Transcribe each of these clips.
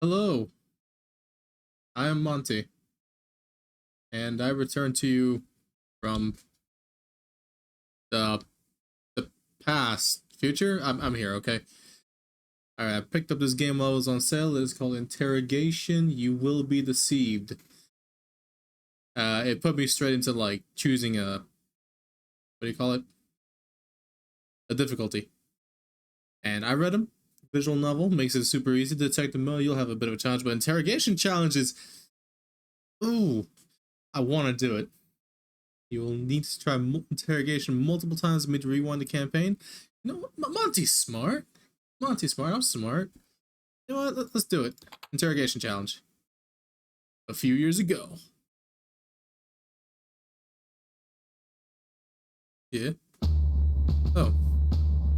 Hello, I am Monte, and I return to you from the the past, future. I'm here, okay. All right, I picked up this game while it was on sale. It is called Interrogation. You will be deceived. It put me straight into like choosing a what do you call it? A difficulty, and I read them. Visual novel makes it super easy. Detective mode, you'll have a bit of a challenge, but interrogation challenges. Ooh, I want to do it. You will need to try interrogation multiple times for me to rewind the campaign. You know what? Monty's smart. Monty's smart. I'm smart. You know what? Let's do it. Interrogation challenge. A few years ago. Yeah. Oh.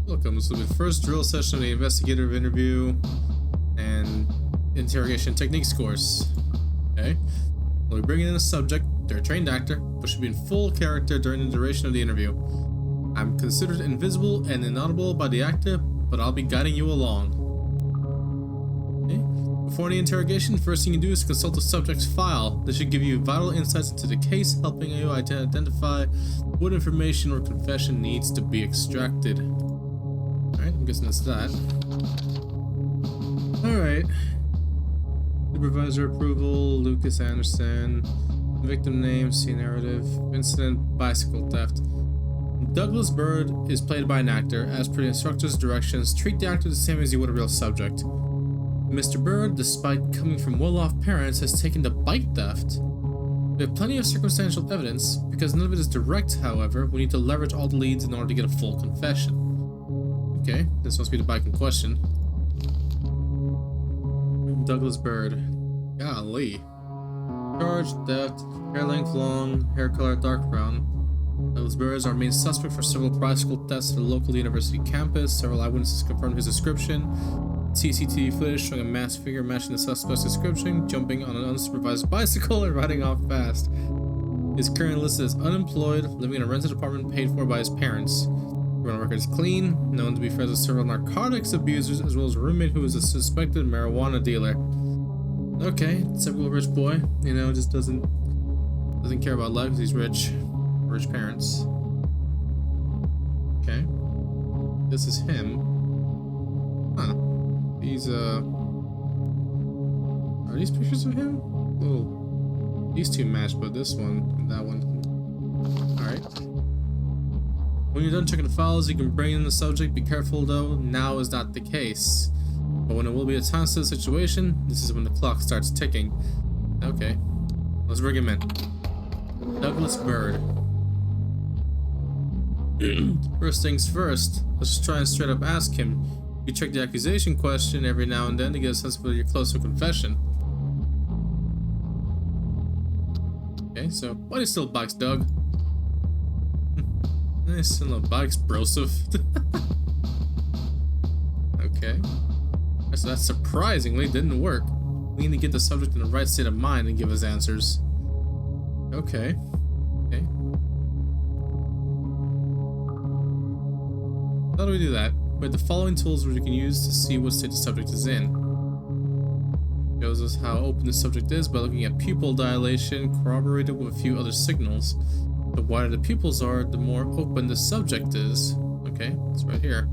Welcome. This will be the first drill session of the investigative interview and interrogation techniques course. Okay. We'll be bringing in a subject. They're a trained actor, but should be in full character during the duration of the interview. I'm considered invisible and inaudible by the actor, but I'll be guiding you along. Okay. Before the interrogation, the first thing you do is consult the subject's file. This should give you vital insights into the case, helping you identify what information or confession needs to be extracted. Alright, I'm guessing it's that. Alright. Supervisor approval, Lucas Anderson. Victim name, scene narrative, incident, bicycle theft. Douglas Bird is played by an actor. As per the instructor's directions, treat the actor the same as you would a real subject. Mr. Bird, despite coming from well-off parents, has taken to bike theft. We have plenty of circumstantial evidence. Because none of it is direct, however, we need to leverage all the leads in order to get a full confession. Okay, this must be the bike in question. Douglas Bird. Golly. Charge, theft, hair length long, hair color dark brown. Douglas Bird is our main suspect for several bicycle thefts at the local university campus. Several eyewitnesses confirmed his description. CCTV footage showing a masked figure matching the suspect's description, jumping on an unsupervised bicycle and riding off fast. He is currently listed as unemployed, living in a rented apartment paid for by his parents. Criminal record is clean, known to be friends with several narcotics abusers, as well as a roommate who is a suspected marijuana dealer. Okay, typical rich boy, you know, just doesn't care about life because he's rich parents. Okay, this is him. Huh? These are these pictures of him? Oh, these two match, but this one and that one. All right. When you're done checking the files, you can bring in the subject. Be careful though, now is not the case. But when it will be a tense situation, this is when the clock starts ticking. Okay, let's bring him in. Douglas Bird. First things first, let's just try and straight up ask him. You check the accusation question every now and then to get a sense of whether you're close to confession. Okay, so why do you still bikes, Doug? Nice, still no bikes, broseph. Okay. So that surprisingly didn't work. We need to get the subject in the right state of mind and give us answers. Okay. Okay. How do we do that? We have the following tools which we can use to see what state the subject is in. Shows us how open the subject is by looking at pupil dilation, corroborated with a few other signals. The wider the pupils are, the more open the subject is. Okay, it's right here.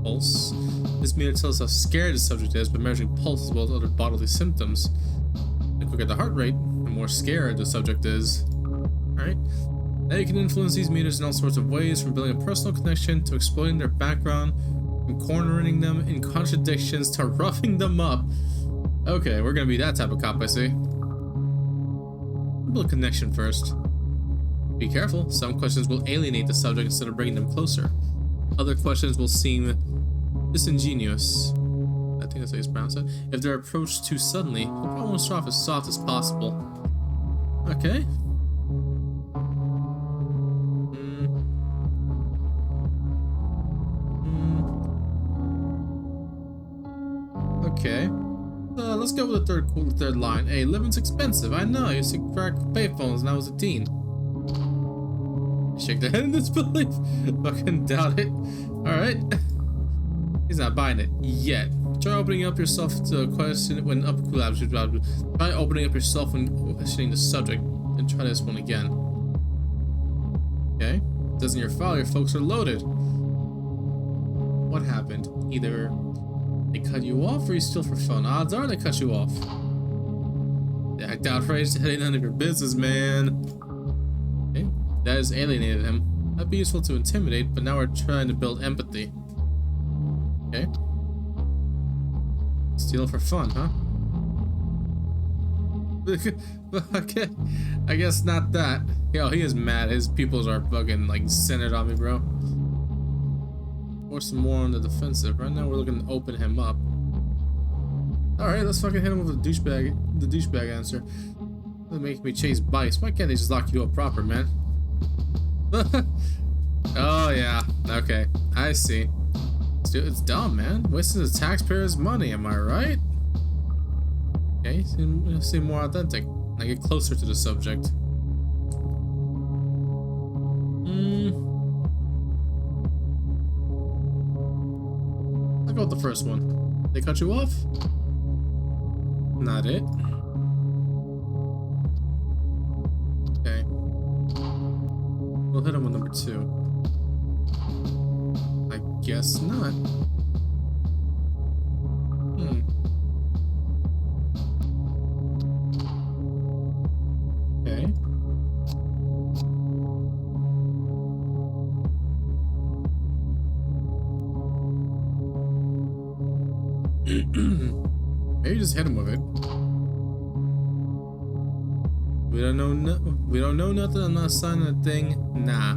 Pulse. This meter tells us how scared the subject is by measuring pulse as well as other bodily symptoms. The quicker the heart rate, the more scared the subject is. Alright. Now you can influence these meters in all sorts of ways, from building a personal connection to exploiting their background, from cornering them in contradictions to roughing them up. Okay, we're gonna be that type of cop, I see. Build a connection first. Be careful, some questions will alienate the subject instead of bringing them closer. Other questions will seem disingenuous. I think that's how you pronounce it. If they're approached too suddenly, we'll probably start off as soft as possible. Okay. Okay. Let's go with the third line. Hey, living's expensive. I know. I used to crack payphones when I was a teen. Shake their head in disbelief. Fucking doubt it. Alright. He's not buying it yet. Try opening up yourself to a question when try opening up yourself when questioning the subject, and try this one again. Okay. It says in your file your folks are loaded. What happened? Either they cut you off or you steal for fun. Odds are they cut you off. They act outraged, that ain't none of your business, man. Okay. That has alienated him. That'd be useful to intimidate, but now we're trying to build empathy. Okay. Steal for fun, huh? Okay. I guess not that. Yo, he is mad. His pupils are fucking like centered on me, bro. Force him more on the defensive. Right now we're looking to open him up. Alright, let's fucking hit him with the douchebag answer. They're making me chase bikes. Why can't they just lock you up proper, man? Oh yeah. Okay. I see. It's dumb, man. Wasting the taxpayers' money, am I right? Okay, seem more authentic. I get closer to the subject. I'll go with the first one. They cut you off? Not it. Okay. We'll hit him with number 2. I guess not. Okay. Maybe just hit him with it. We don't know nothing. I'm not signing a thing. Nah.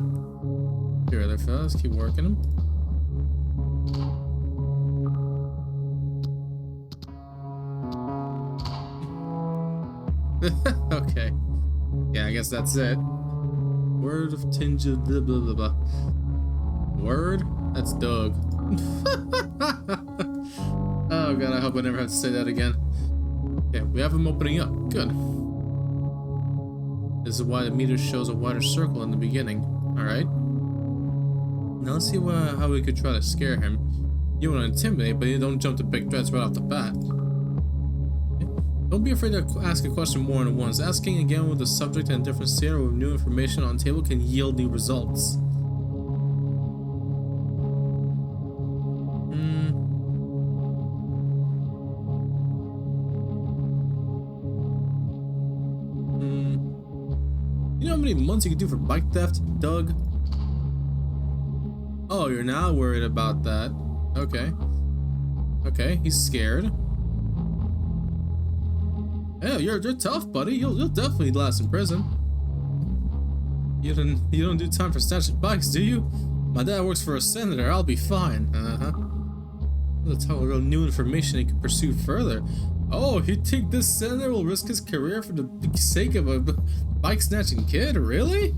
Here, other fellas, keep working them. Okay. Yeah, I guess that's it. Word of tinge of blah blah blah blah. Word? That's Doug. Oh god, I hope I never have to say that again. Okay, we have him opening up. Good. This is why the meter shows a wider circle in the beginning. Alright. Now let's see how we could try to scare him. You want to intimidate, but you don't jump to big threats right off the bat. Don't be afraid to ask a question more than once. Asking again with the subject and different scenario with new information on the table can yield new results. You know how many months you could do for bike theft, Doug? Oh, you're now worried about that. Okay. Okay, he's scared. Hey, you're tough, buddy. You'll definitely last in prison. You don't do time for snatching bikes, do you? My dad works for a senator. I'll be fine. Let's talk about new information he can pursue further. Oh, you think this senator will risk his career for the sake of a bike snatching kid? Really?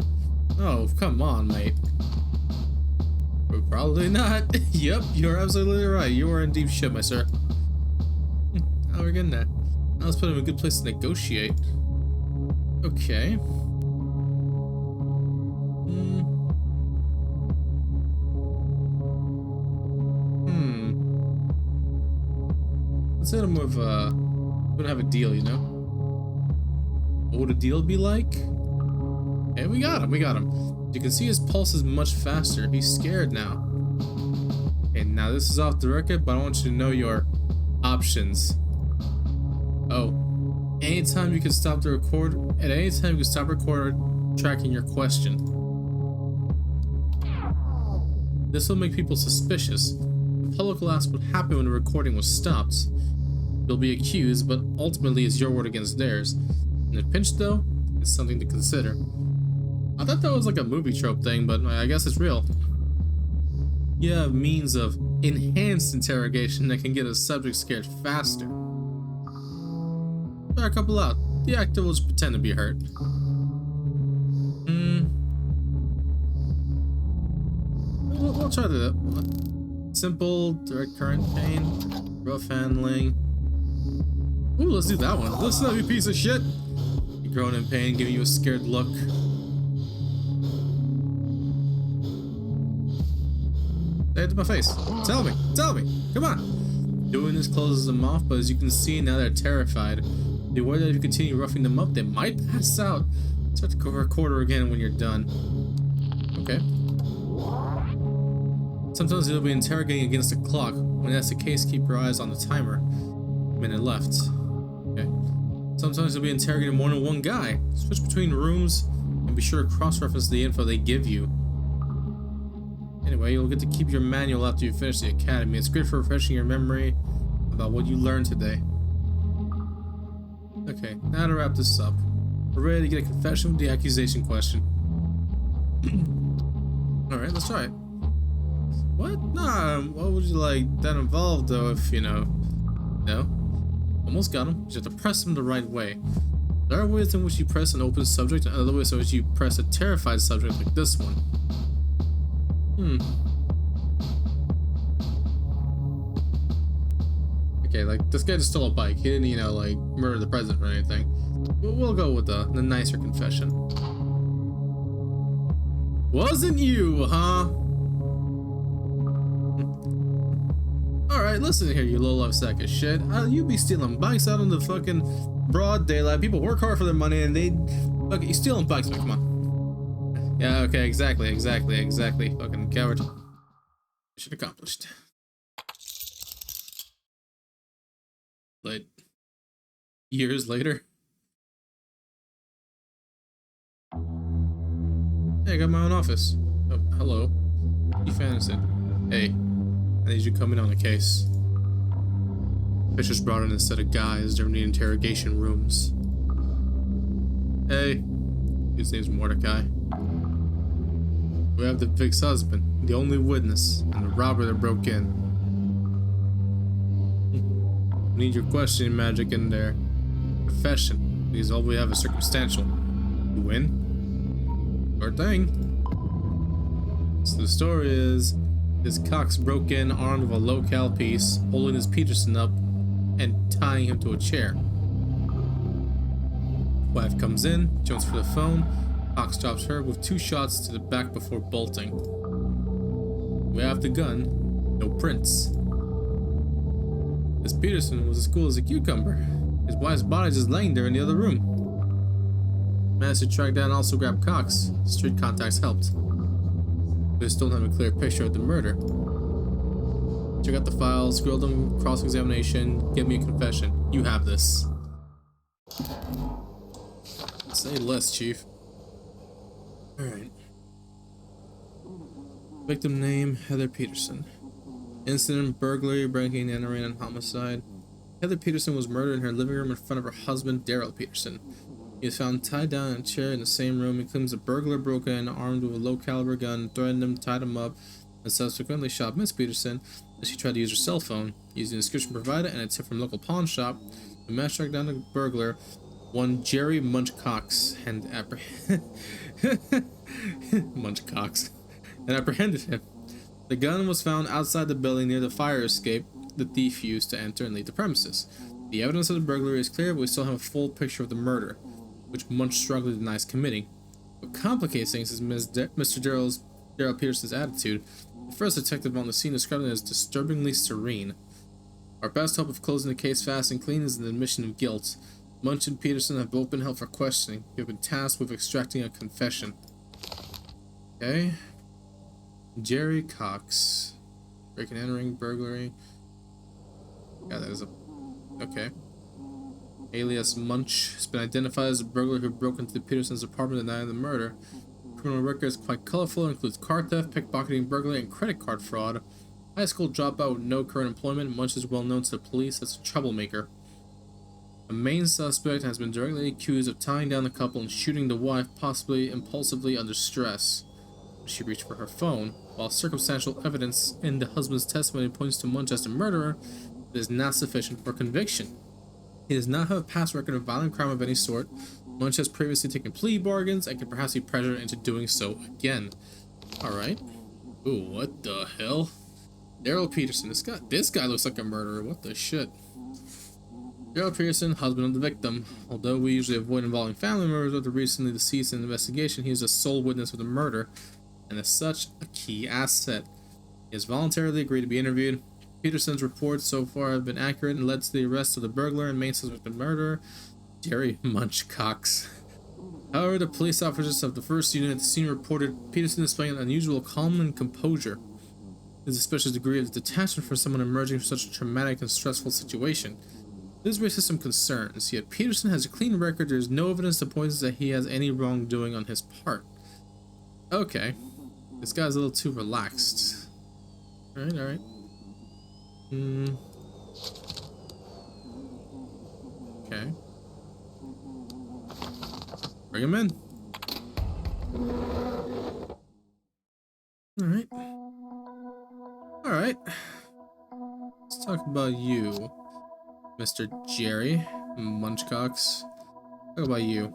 Oh, come on, mate. Probably not. Yep, you're absolutely right. You are in deep shit, my sir. How are we getting there? Now let's put him in a good place to negotiate. Okay. Let's hit him with, we're gonna have a deal, you know? What would a deal be like? Hey, we got him. You can see his pulse is much faster. He's scared now. Okay, now this is off the record, but I want you to know your options. Oh, anytime you can stop the record. At any time you can stop recording, tracking your question. This will make people suspicious. The public will ask what happened when the recording was stopped. You'll be accused, but ultimately it's your word against theirs. In a pinch, though, it's something to consider. I thought that was like a movie trope thing, but I guess it's real. You have means of enhanced interrogation that can get a subject scared faster. Try a couple out. The actor will just pretend to be hurt. We'll try the simple, direct current pain, rough handling. Ooh, let's do that one. Listen up, you piece of shit. You groan in pain, giving you a scared look. to my face. Tell me, come on. Doing this closes them off, but as you can see, now they're terrified. Be aware that if you continue roughing them up, they might pass out. Start to record her again when you're done. Okay. Sometimes you'll be interrogating against the clock. When that's the case, keep your eyes on the timer. Minute left. Okay. Sometimes you'll be interrogating more than one guy. Switch between rooms and be sure to cross-reference the info they give you. Anyway, you'll get to keep your manual after you finish the academy. It's great for refreshing your memory about what you learned today. Okay, now to wrap this up. We're ready to get a confession with the accusation question. Alright, let's try it. What? Nah, what would you like that involved though if, you know... No? Almost got him. You just have to press them the right way. There are ways in which you press an open subject and other ways in which you press a terrified subject like this one. Okay, like, this guy just stole a bike. He didn't, you know, like, murder the president or anything. We'll go with the nicer confession. Wasn't you, huh? Alright, listen here, you low-life sack of shit. You be stealing bikes out in the fucking broad daylight. People work hard for their money and they... Okay, you stealing bikes, man, come on. Yeah, okay, exactly. Fucking coward. Mission accomplished. Like, years later. Hey, I got my own office. Oh, hello. Chief Anderson. Hey, I need you to come in on a case. Fisher's brought in a set of guys during the interrogation rooms. Hey, his name's Mordecai. We have the Vic's husband, the only witness, and the robber that broke in. We need your questioning magic in there. Confession, because all we have is circumstantial. You win? Sure thing. So the story is, this Cox broke in armed with a low-cal piece, holding his Peterson up and tying him to a chair. Wife comes in, jumps for the phone. Cox drops her with 2 shots to the back before bolting. We have the gun, no prints. This Peterson was as cool as a cucumber. His wife's body just laying there in the other room. Managed to track down and also grab Cox. Street contacts helped. We still don't have a clear picture of the murder. Check out the files, grill them, cross-examination, give me a confession. You have this. Say less, Chief. Alright. Victim name, Heather Peterson. Incident, burglary, breaking, entering, and homicide. Heather Peterson was murdered in her living room in front of her husband, Daryl Peterson. He was found tied down in a chair in the same room. He claims a burglar broke in, armed with a low-caliber gun, threatened him, tied him up, and subsequently shot Miss Peterson as she tried to use her cell phone. Using the description provided and a tip from a local pawn shop, the man tracked down the burglar, one Jerry Munch Cox, and apprehended him. The gun was found outside the building near the fire escape the thief used to enter and leave the premises. The evidence of the burglary is clear, but we still have a full picture of the murder, which Munch strongly denies committing. What complicates things is Mr. Daryl Peterson's attitude. The first detective on the scene described it as disturbingly serene. Our best hope of closing the case fast and clean is an admission of guilt. Munch and Peterson have both been held for questioning. We have been tasked with extracting a confession. Okay. Jerry Cox. Breaking, entering, burglary. Yeah, that is a... Okay. Alias Munch has been identified as a burglar who broke into Peterson's apartment the night of the murder. Criminal record is quite colorful. It includes car theft, pickpocketing, burglary, and credit card fraud. High school dropout with no current employment, Munch is well known to the police as a troublemaker. The main suspect has been directly accused of tying down the couple and shooting the wife, possibly impulsively under stress. She reached for her phone. While circumstantial evidence in the husband's testimony points to Munch as the murderer, it is not sufficient for conviction. He does not have a past record of violent crime of any sort. Munch has previously taken plea bargains and could perhaps be pressured into doing so again. Alright. Ooh, what the hell? Daryl Peterson. This guy looks like a murderer. What the shit? Daryl Peterson, husband of the victim. Although we usually avoid involving family members of the recently deceased in the investigation, he is a sole witness of the murder, and as such, a key asset. He has voluntarily agreed to be interviewed. Peterson's reports so far have been accurate and led to the arrest of the burglar and main suspect of murder, Jerry Munchcox. However, the police officers of the first unit at the scene reported Peterson displaying an unusual calm and composure. His especially degree of detachment for someone emerging from such a traumatic and stressful situation. This raises some concerns, yet Peterson has a clean record. There is no evidence that points that he has any wrongdoing on his part. Okay. This guy's a little too relaxed. Alright, alright. Okay. Bring him in. Alright. Alright. Let's talk about you, Mr. Jerry Munchcox. Talk about you.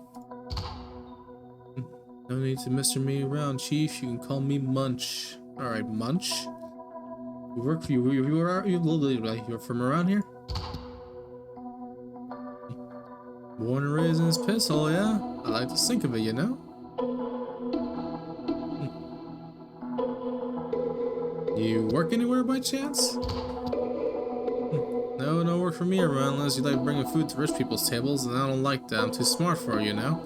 No need to Mr. me around, Chief. You can call me Munch. Alright, Munch. You work for you're from around here? Born and raised in this piss hole, yeah? I like to think of it, you know? You work anywhere by chance? No, no work for me around unless you like bringing food to rich people's tables, and I don't like that. I'm too smart for it, you know?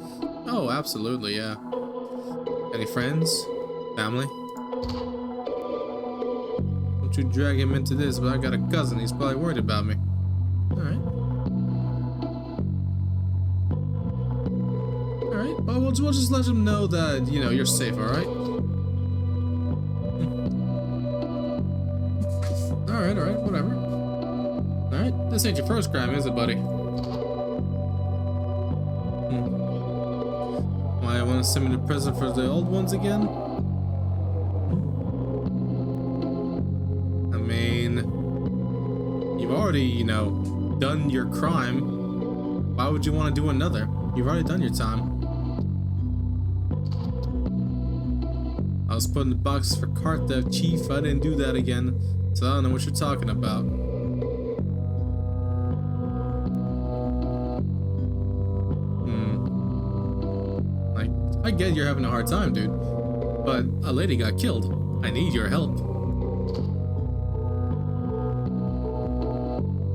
Oh, absolutely, yeah. Any friends? Family? Don't you drag him into this, but I got a cousin. He's probably worried about me. Alright. Alright, well, we'll just let him know that, you know, you're safe, alright? Alright, alright, whatever. Alright, this ain't your first crime, is it, buddy? Why, I want to send me to prison for the old ones again? I mean, you've already, you know, done your crime. Why would you want to do another? You've already done your time. I was put in the box for cart theft, Chief. I didn't do that again, so I don't know what you're talking about. I get you're having a hard time, dude, but a lady got killed. I need your help.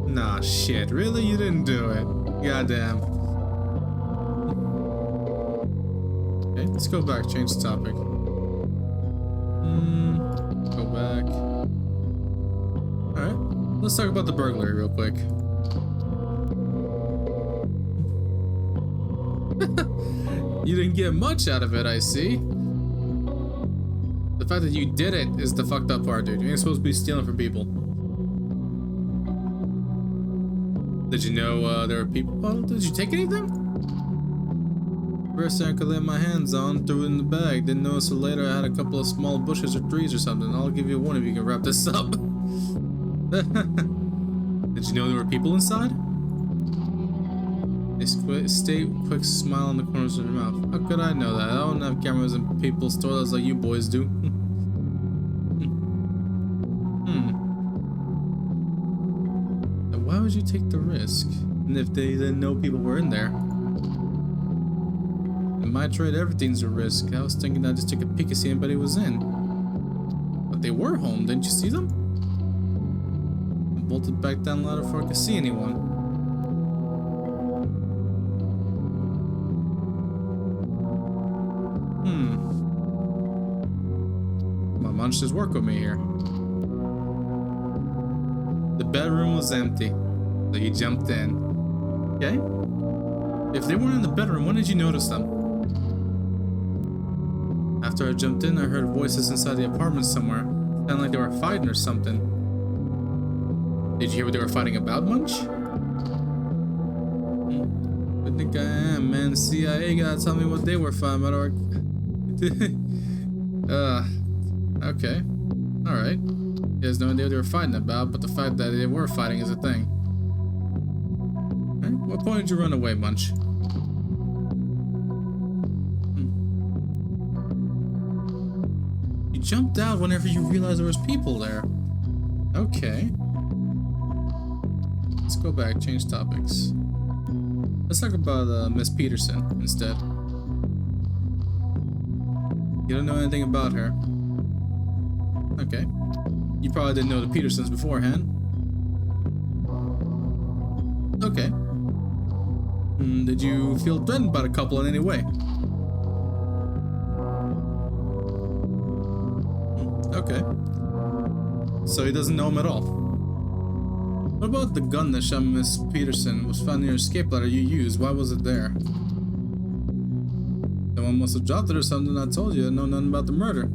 Nah, shit, really? You didn't do it. Goddamn. Okay, let's go back, change the topic. Go back. Alright, let's talk about the burglary real quick. You didn't get much out of it, I see. The fact that you did it is the fucked up part, dude. You ain't supposed to be stealing from people. Did you know there were people? Oh, did you take anything? First thing I could lay my hands on, threw it in the bag. Didn't notice it later. I had a couple of small bushes or trees or something. I'll give you one if you can wrap this up. Did you know there were people inside? A quick smile on the corners of your mouth. How could I know that? I don't have cameras in people's toilets like you boys do. Now why would you take the risk? And if they didn't know people were in there? In my trade, everything's a risk. I was thinking I'd just take a peek to see anybody was in. But they were home, didn't you see them? I bolted back down the ladder before I could see anyone. My munch just work with me here. The bedroom was empty, so you jumped in. Okay? If they weren't in the bedroom, when did you notice them? After I jumped in, I heard voices inside the apartment somewhere. Sounded like they were fighting or something. Did you hear what they were fighting about, Munch? I think I am, man. The CIA gotta tell me what they were fighting about, or... okay. Alright. He has no idea what they were fighting about, but the fact that they were fighting is a thing. Right. What point did you run away, Munch? You jumped out whenever you realized there was people there. Okay. Let's go back, change topics. Let's talk about Miss Peterson instead. You don't know anything about her. Okay. You probably didn't know the Petersons beforehand. Okay. Did you feel threatened by the couple in any way? Okay. So he doesn't know him at all. What about the gun that shot Miss Peterson was found near your escape ladder you used? Why was it there? Someone must have dropped it or something. I told you I know nothing about the murder.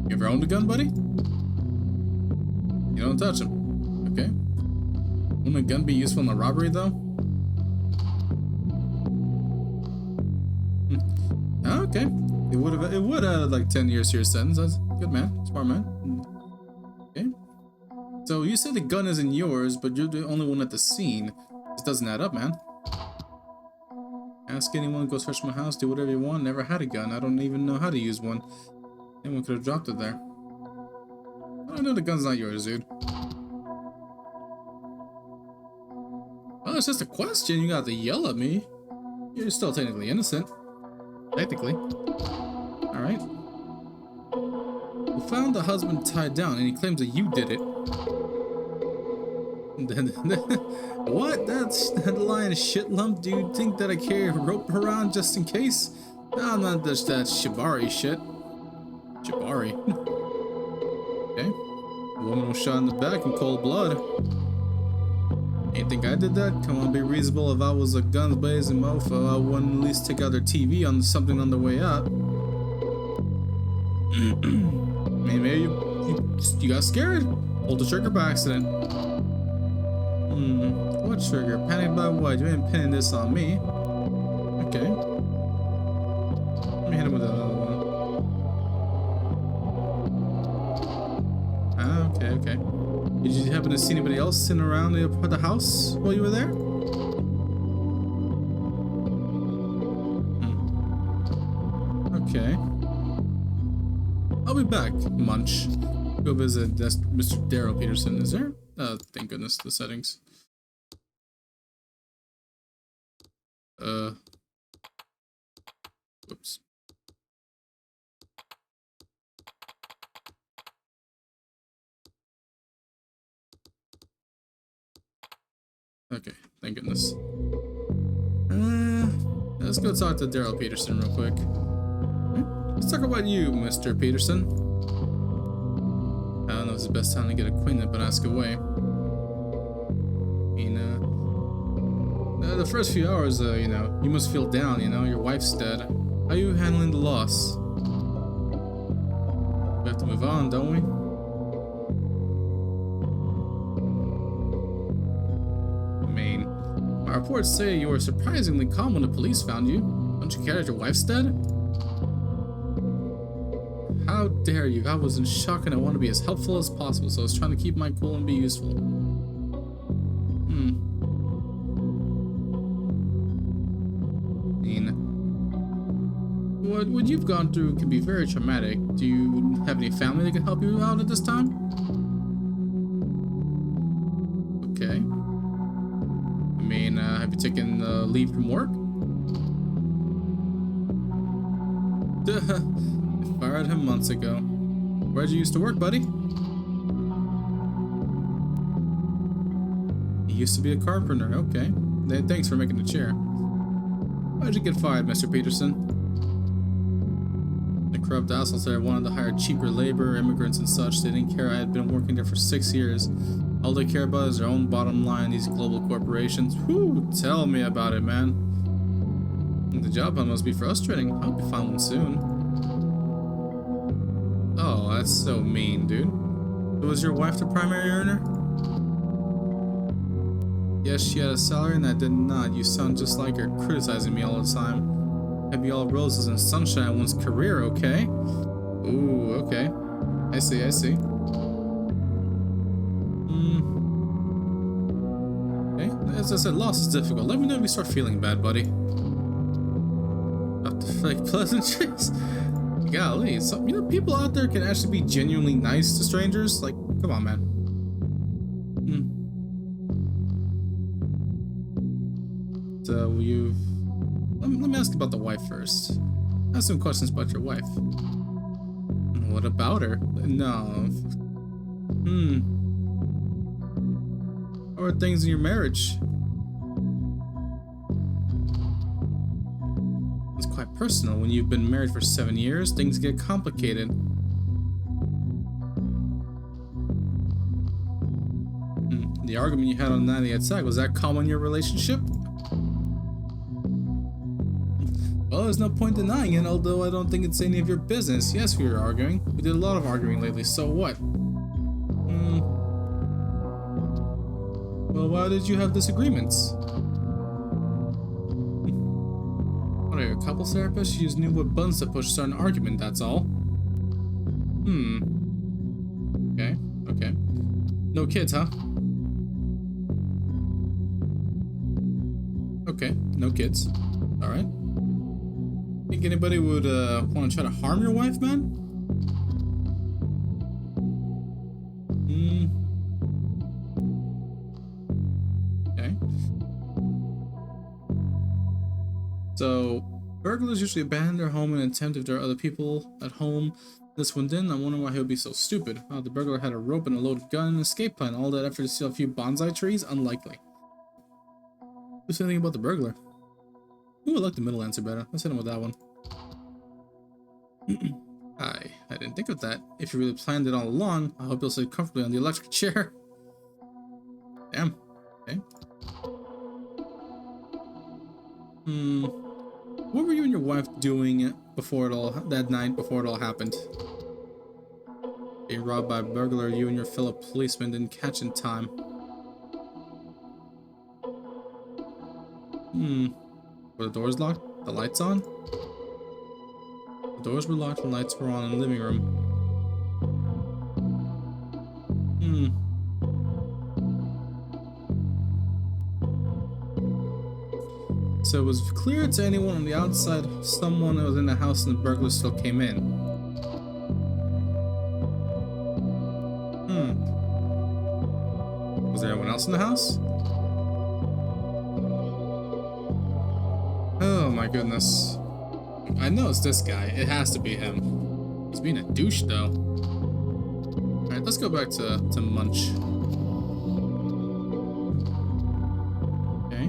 You ever owned a gun, buddy? You don't touch him. Okay. Wouldn't a gun be useful in a robbery, though? Okay. It would add like 10 years to your sentence. That's good, man. Smart man. Okay. So you said the gun isn't yours, but you're the only one at the scene. This doesn't add up, man. Ask anyone, go search my house, do whatever you want. Never had a gun. I don't even know how to use one. Anyone could have dropped it there. I know the gun's not yours, dude. Well, it's just a question. You got to yell at me. You're still technically innocent. Technically. Alright. We found the husband tied down and he claims that you did it. What? That's that lying shit lump? Do you think that I carry a rope around just in case? No, I'm not just that shibari shit. Shibari. Okay. A woman was shot in the back in cold blood. You think I did that? Come on, be reasonable. If I was a guns blazing mofo, I wouldn't at least take out their TV on something on the way out. I mean, maybe you got scared. Pulled the trigger by accident. What trigger? Panicked by what? You ain't pinning this on me. Okay. Let me hit him with another one. Ah, okay. Did you happen to see anybody else sitting around the house while you were there? Okay. I'll be back, Munch. Go visit Mr. Daryl Peterson. Is there? Oh, thank goodness, the settings. Whoops. Okay, thank goodness. Let's go talk to Daryl Peterson real quick. Let's talk about you, Mr. Peterson. I don't know if it's the best time to get acquainted, but ask away. I mean, the first few hours, you know, you must feel down, you know, your wife's dead. How are you handling the loss? We have to move on, don't we? I mean, my reports say you were surprisingly calm when the police found you. Don't you care that your wife's dead? How dare you? I was in shock and I want to be as helpful as possible, so I was trying to keep my cool and be useful. What you've gone through can be very traumatic. Do you have any family that can help you out at this time? Okay. I mean, have you taken leave from work? I fired him months ago. Where'd you used to work, buddy? He used to be a carpenter. Okay. Thanks for making the chair. Why'd you get fired, Mr. Peterson? The corrupt assholes there wanted to hire cheaper labor, immigrants and such. They didn't care I had been working there for 6 years. All they care about is their own bottom line, these global corporations. Whew, tell me about it, man. The job hunt must be frustrating. I hope you find one soon. Oh, that's so mean, dude. Was your wife the primary earner? Yes, she had a salary and I did not. You sound just like her, criticizing me all the time. Can't be all roses and sunshine in one's career, okay? Ooh, okay. I see. Okay, as I said, loss is difficult. Let me know if you start feeling bad, buddy. Not the fake pleasantries. Golly, you know, people out there can actually be genuinely nice to strangers. Like, come on, man. So let me ask about the wife first. Ask some questions about your wife. What about her? No. How are things in your marriage? It's quite personal. When you've been married for 7 years, things get complicated. The argument you had on the night at SAG, was that common in your relationship? Well, there's no point denying it, although I don't think it's any of your business. Yes, we were arguing. We did a lot of arguing lately, so what? Well, why did you have disagreements? What are you, a couples therapist? You just knew what buttons to push to start an argument, that's all. Okay. No kids, huh? Okay, no kids. Alright. Think anybody would want to try to harm your wife, man? Okay. So, burglars usually abandon their home in an attempt if there are other people at home. This one didn't. I'm wondering why he would be so stupid. The burglar had a rope and a loaded gun and an escape plan. All that effort to steal a few bonsai trees? Unlikely. Who's anything about the burglar? Ooh, I like the middle answer better. Let's hit him with that one. I didn't think of that. If you really planned it all along, I hope you'll sit comfortably on the electric chair. Damn. Okay. What were you and your wife doing before it all, that night before it all happened? Being robbed by a burglar you and your fellow policeman didn't catch in time. Were the doors locked? The lights on? The doors were locked and lights were on in the living room. So it was clear to anyone on the outside someone was in the house and the burglar still came in. Was there anyone else in the house? Oh my goodness. I know it's this guy. It has to be him. He's being a douche though. Alright, let's go back to Munch. Okay.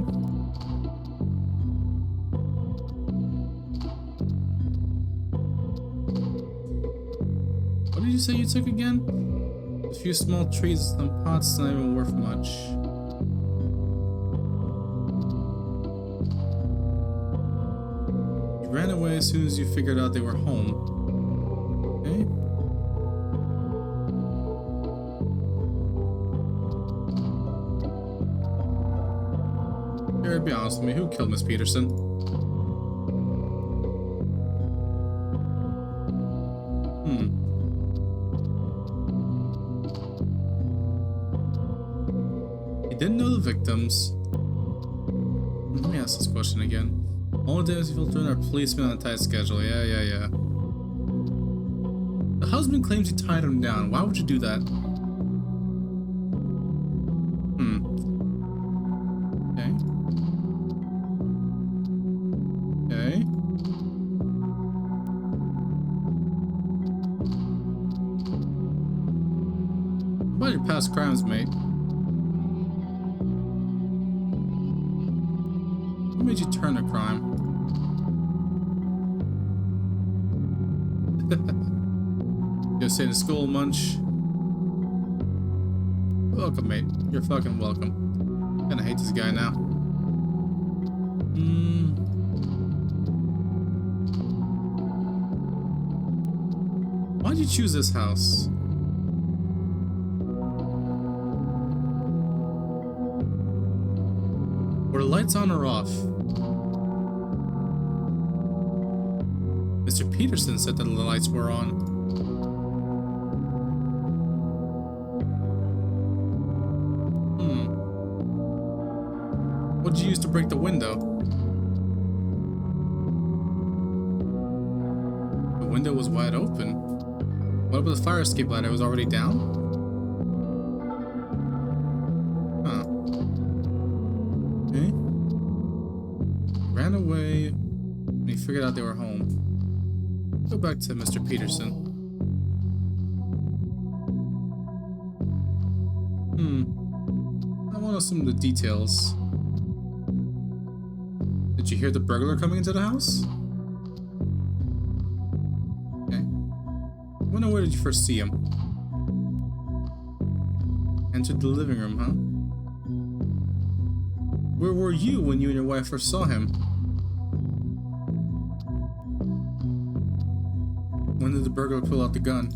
What did you say you took again? A few small trees, some pots, not even worth much. Ran away as soon as you figured out they were home. Okay. Here, be honest with me, who killed Miss Peterson? You didn't know the victims. Let me ask this question again. Only days you filter in our policemen on a tight schedule. Yeah. The husband claims you tied him down. Why would you do that? Okay. What about your past crimes, mate? What made you turn to crime? You stay in school, Munch? Welcome, mate. You're fucking welcome. Kinda hate this guy now. Why'd you choose this house? Were the lights on or off? Mr. Peterson said that the lights were on. What'd you use to break the window? The window was wide open. What about the fire escape ladder? It was already down? Huh. Okay. Ran away when he figured out they were home. go back to Mr. Peterson. I want to know some of the details. Did you hear the burglar coming into the house? Okay. Where did you first see him? Entered the living room, huh? Where were you when you and your wife first saw him? When did the burglar pull out the gun?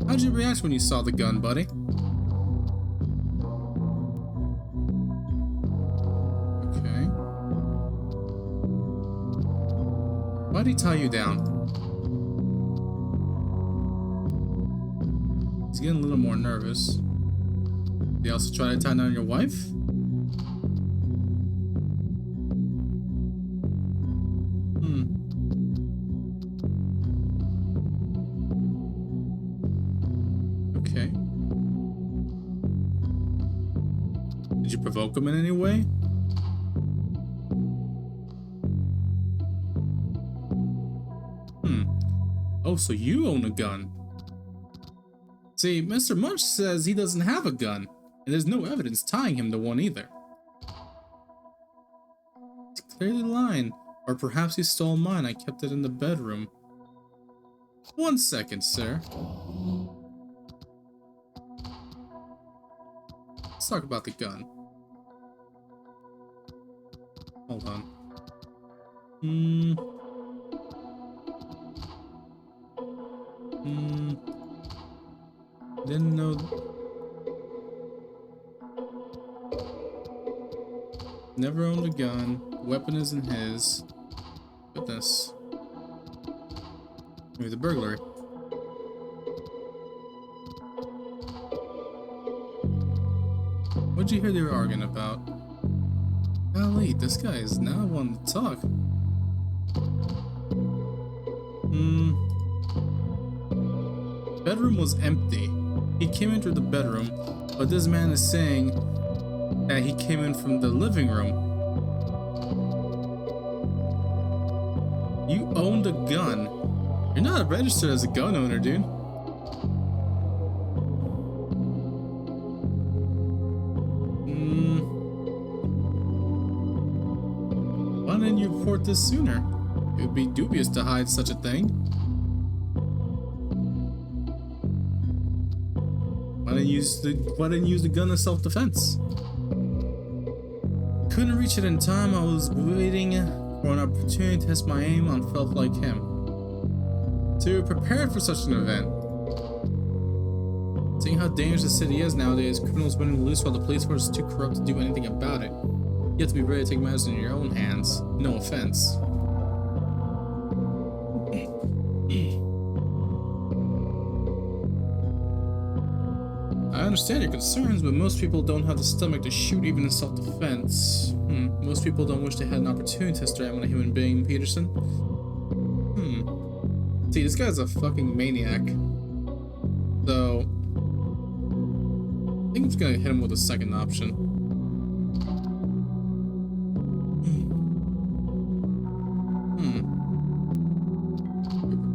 How'd you react when you saw the gun, buddy? Okay. Why'd he tie you down? He's getting a little more nervous. Did he also try to tie down your wife? Okay. Did you provoke him in any way? Oh, so you own a gun. See, Mr. Munch says he doesn't have a gun, and there's no evidence tying him to one either. He's clearly lying, or perhaps he stole mine. I kept it in the bedroom. 1 second, sir. Let's talk about the gun. Hold on. Didn't know. Never owned a gun. Weapon isn't his. Goodness. Maybe the burglary. What'd you hear they were arguing about? Golly, this guy is not one to talk. Bedroom was empty. He came into the bedroom, but this man is saying that he came in from the living room. You owned a gun. You're not registered as a gun owner, dude. Why didn't you report this sooner? It would be dubious to hide such a thing. Why didn't you use the gun in self-defense? Couldn't reach it in time. I was waiting for an opportunity to test my aim on fellows like him. To prepare for such an event. Seeing how dangerous the city is nowadays, criminals running loose while the police force is too corrupt to do anything about it. You have to be ready to take matters in your own hands. No offense. I understand your concerns, but most people don't have the stomach to shoot even in self-defense. Most people don't wish they had an opportunity to test their aim on a human being, Peterson. See, this guy's a fucking maniac. So, I think I'm just gonna hit him with a second option.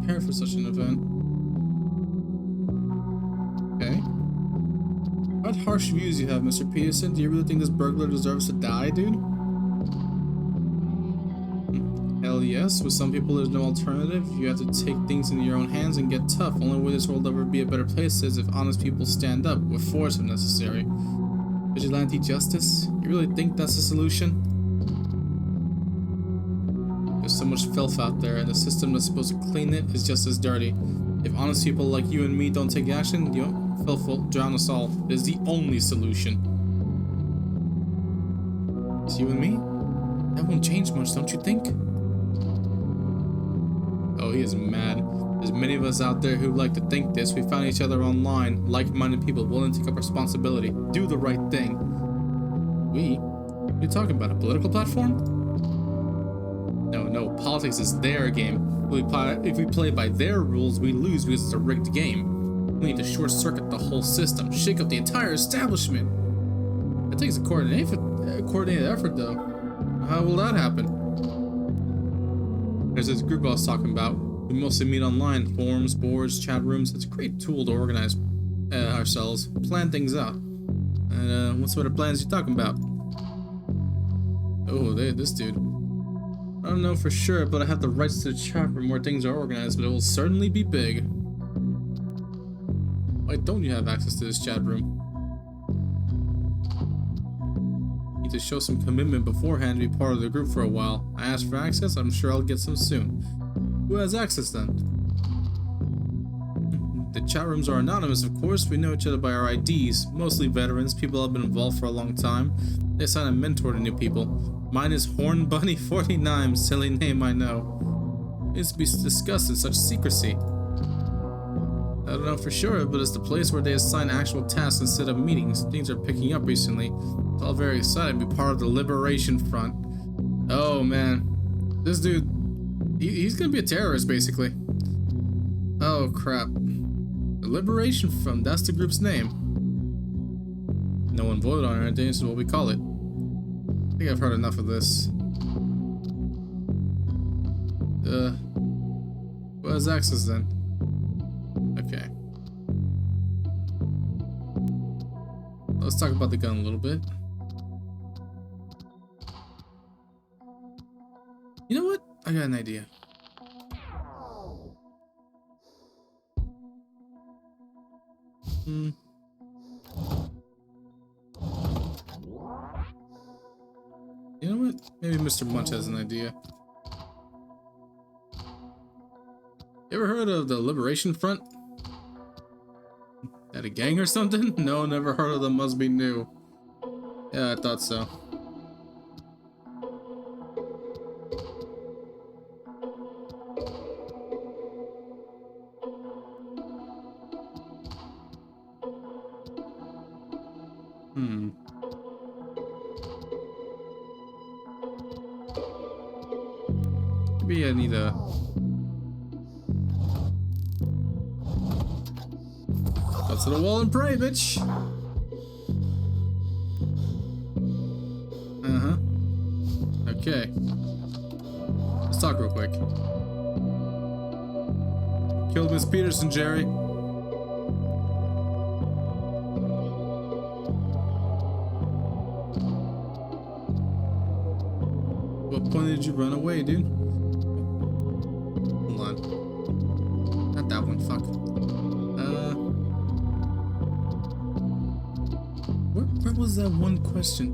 Prepare for such an event. Okay. What harsh views you have, Mr. Peterson. Do you really think this burglar deserves to die, dude? Hell yes. With some people, there's no alternative. You have to take things into your own hands and get tough. Only way this world will ever be a better place is if honest people stand up, with force if necessary. Vigilante justice? You really think that's the solution? There's so much filth out there, and the system that's supposed to clean it is just as dirty. If honest people like you and me don't take action, the filth will drown us all. It is the only solution. It's you and me? That won't change much, don't you think? Oh, he is mad. There's many of us out there who like to think this. We found each other online, like-minded people willing to take up responsibility, do the right thing. We? What are you talking about? A political platform? No, politics is their game. If we play by their rules, we lose because it's a rigged game. We need to short-circuit the whole system, shake up the entire establishment. It takes a coordinated effort, though. How will that happen? There's this group I was talking about. We mostly meet online, forums, boards, chat rooms. It's a great tool to organize ourselves, plan things out. And what sort of plans you talking about? Oh, this dude. I don't know for sure, but I have the rights to the chat room where things are organized, but it will certainly be big. Why don't you have access to this chat room? Need to show some commitment beforehand to be part of the group for a while. I asked for access, I'm sure I'll get some soon. Who has access then? The chat rooms are anonymous, of course. We know each other by our IDs. Mostly veterans, people who have been involved for a long time. They assign a mentor to new people. Mine is Horn Bunny 49, silly name I know. It needs to be discussed in such secrecy. I don't know for sure, but it's the place where they assign actual tasks instead of meetings. Things are picking up recently. It's all very exciting to be part of the Liberation Front. Oh man, this dude, he's gonna be a terrorist basically. Oh crap. The Liberation Front, that's the group's name. No one voted on it or anything, this is what we call it. I think I've heard enough of this. Who has access then? Okay. Let's talk about the gun a little bit. You know what? I got an idea. You know what? Maybe Mr. Monte has an idea. You ever heard of the Liberation Front? That a gang or something? No, never heard of them. Must be new. Yeah, I thought so. Maybe I need a... Go to the wall and pray, bitch! Okay. Let's talk real quick. Killed Miss Peterson, Jerry. What point did you run away, dude? Hold on. Not that one, fuck. Where was that one question?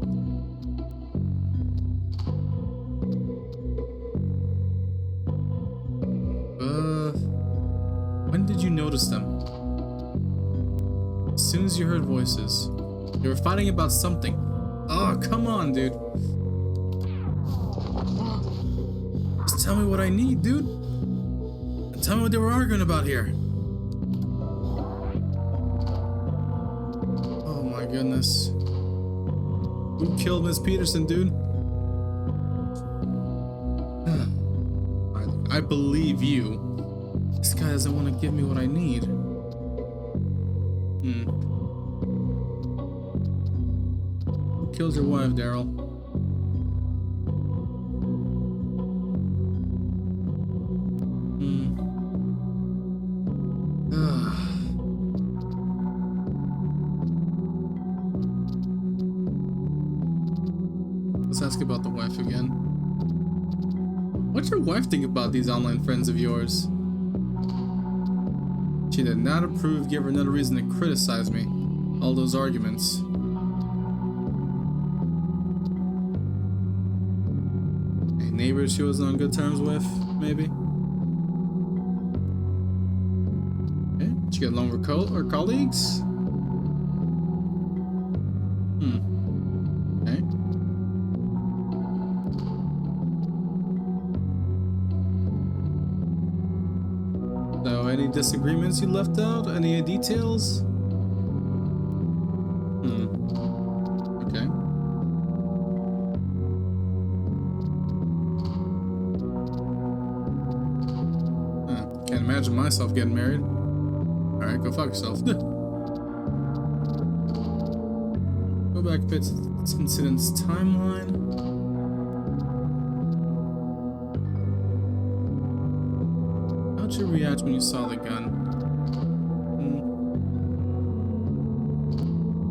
When did you notice them? As soon as you heard voices. You were fighting about something. Oh, come on, dude. Just tell me what I need, dude. And tell me what they were arguing about here. Oh my goodness. Who killed Miss Peterson, dude? I believe you. This guy doesn't want to give me what I need. Who killed your wife, Daryl? Let's ask about the wife again. What's your wife think about these online friends of yours? She did not approve, gave her another reason to criticize me. All those arguments. Any neighbors she was on good terms with, maybe? Okay. Did she get along with her colleagues? Okay. So, any disagreements you left out? Any details? Okay. Can't imagine myself getting married. Alright, go fuck yourself. Go back a bit to this incident's timeline. you react when you saw the gun?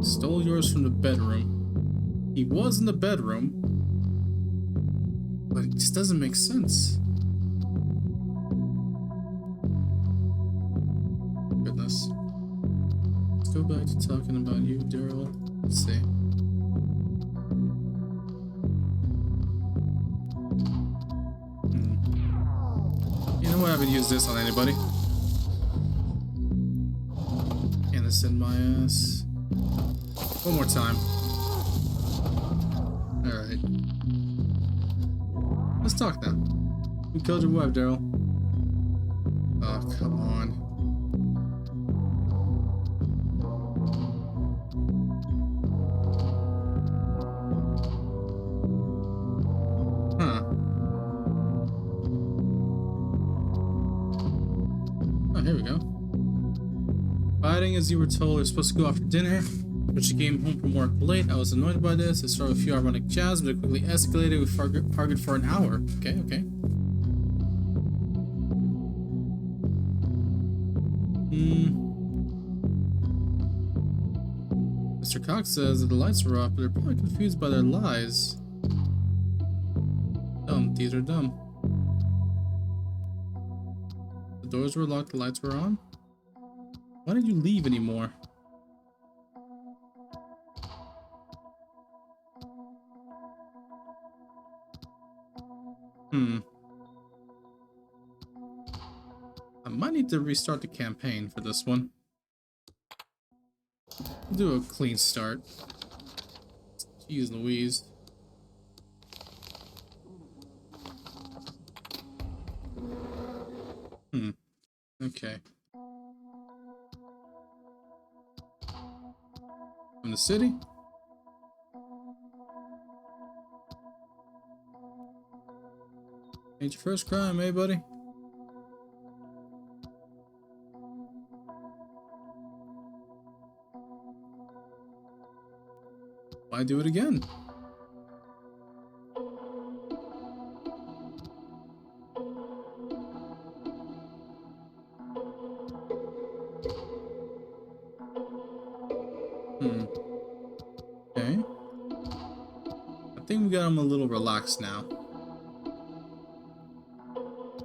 Stole yours from the bedroom. He was in the bedroom, but it just doesn't make sense. Goodness. Let's go back to talking about you, Daryl. Let's see. You know I haven't used this on anybody. Innocent my ass. One more time. Alright. Let's talk now. Who killed your wife, Daryl? Oh, come on. Huh. Oh, here we go. Fighting as you were told, you're supposed to go after dinner. When she came home from work late, I was annoyed by this. It started with a few ironic jabs, but it quickly escalated. We argued for an hour. Okay, okay. Mr. Cox says that the lights were off, but they're probably confused by their lies. Dumb. These are dumb. The doors were locked, the lights were on? Why did you leave anymore? I might need to restart the campaign for this one. Do a clean start. Jeez Louise. Okay. From the city? Ain't your first crime, eh, buddy? Why do it again? Okay. I think we got him a little relaxed now.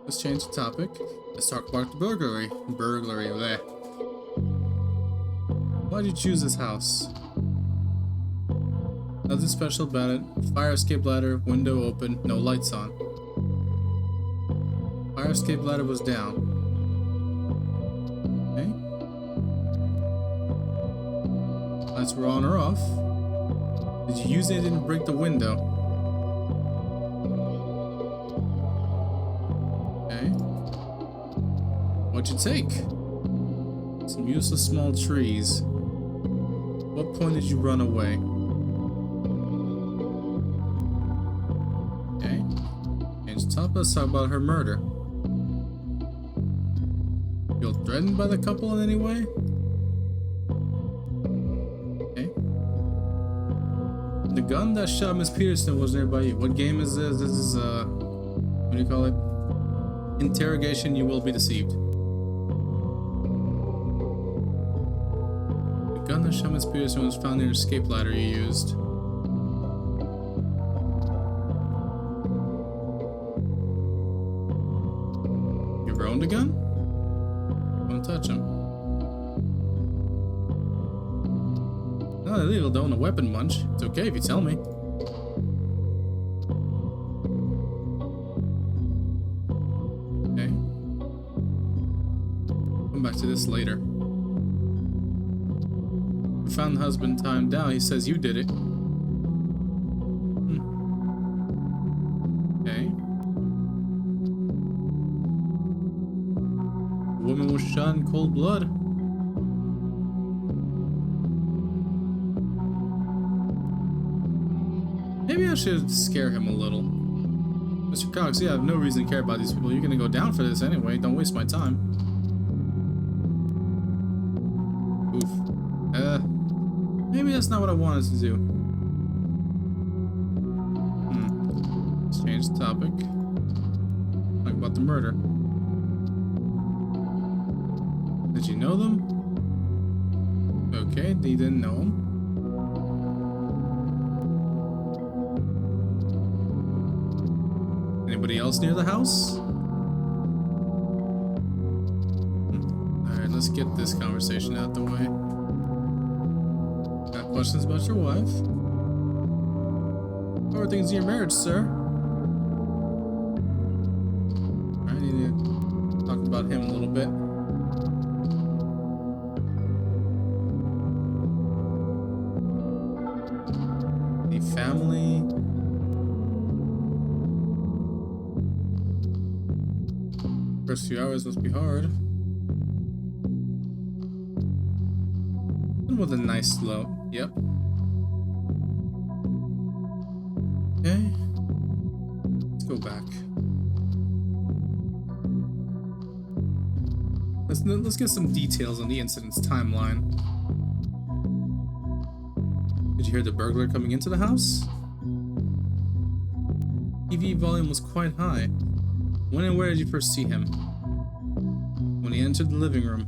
Let's change the topic. Let's talk about the burglary. Burglary, there. Why'd you choose this house? Nothing special about it. Fire escape ladder, window open, no lights on. Fire escape ladder was down. Okay. Lights were on or off. Did you use anything to break the window? Okay. What'd you take? Some useless small trees. What point did you run away? Let's talk about her murder. Feel threatened by the couple in any way? Okay. The gun that shot Miss Peterson was nearby you. What game is this? This is, what do you call it? Interrogation, you will be deceived. The gun that shot Miss Peterson was found near the escape ladder you used. The gun? Don't touch him. Not illegal to own a weapon, Munch. It's okay if you tell me. Okay. Come back to this later. We found the husband timed down. He says you did it. Okay. Woman was shot in cold blood. Maybe I should scare him a little. Mr. Cox, you have no reason to care about these people. You're gonna go down for this anyway. Don't waste my time. Oof. Maybe that's not what I wanted to do. Let's change the topic. Talk about the murder. Did you know them? Okay, they didn't know him. Anybody else near the house? Alright, let's get this conversation out the way. Got questions about your wife? How are things in your marriage, sir? I need to talk about him a little bit. Any family? First few hours must be hard. And with a nice slope. Yep. Okay. Let's go back. Let's get some details on the incident's timeline. Did you hear the burglar coming into the house? TV volume was quite high. When and where did you first see him? When he entered the living room.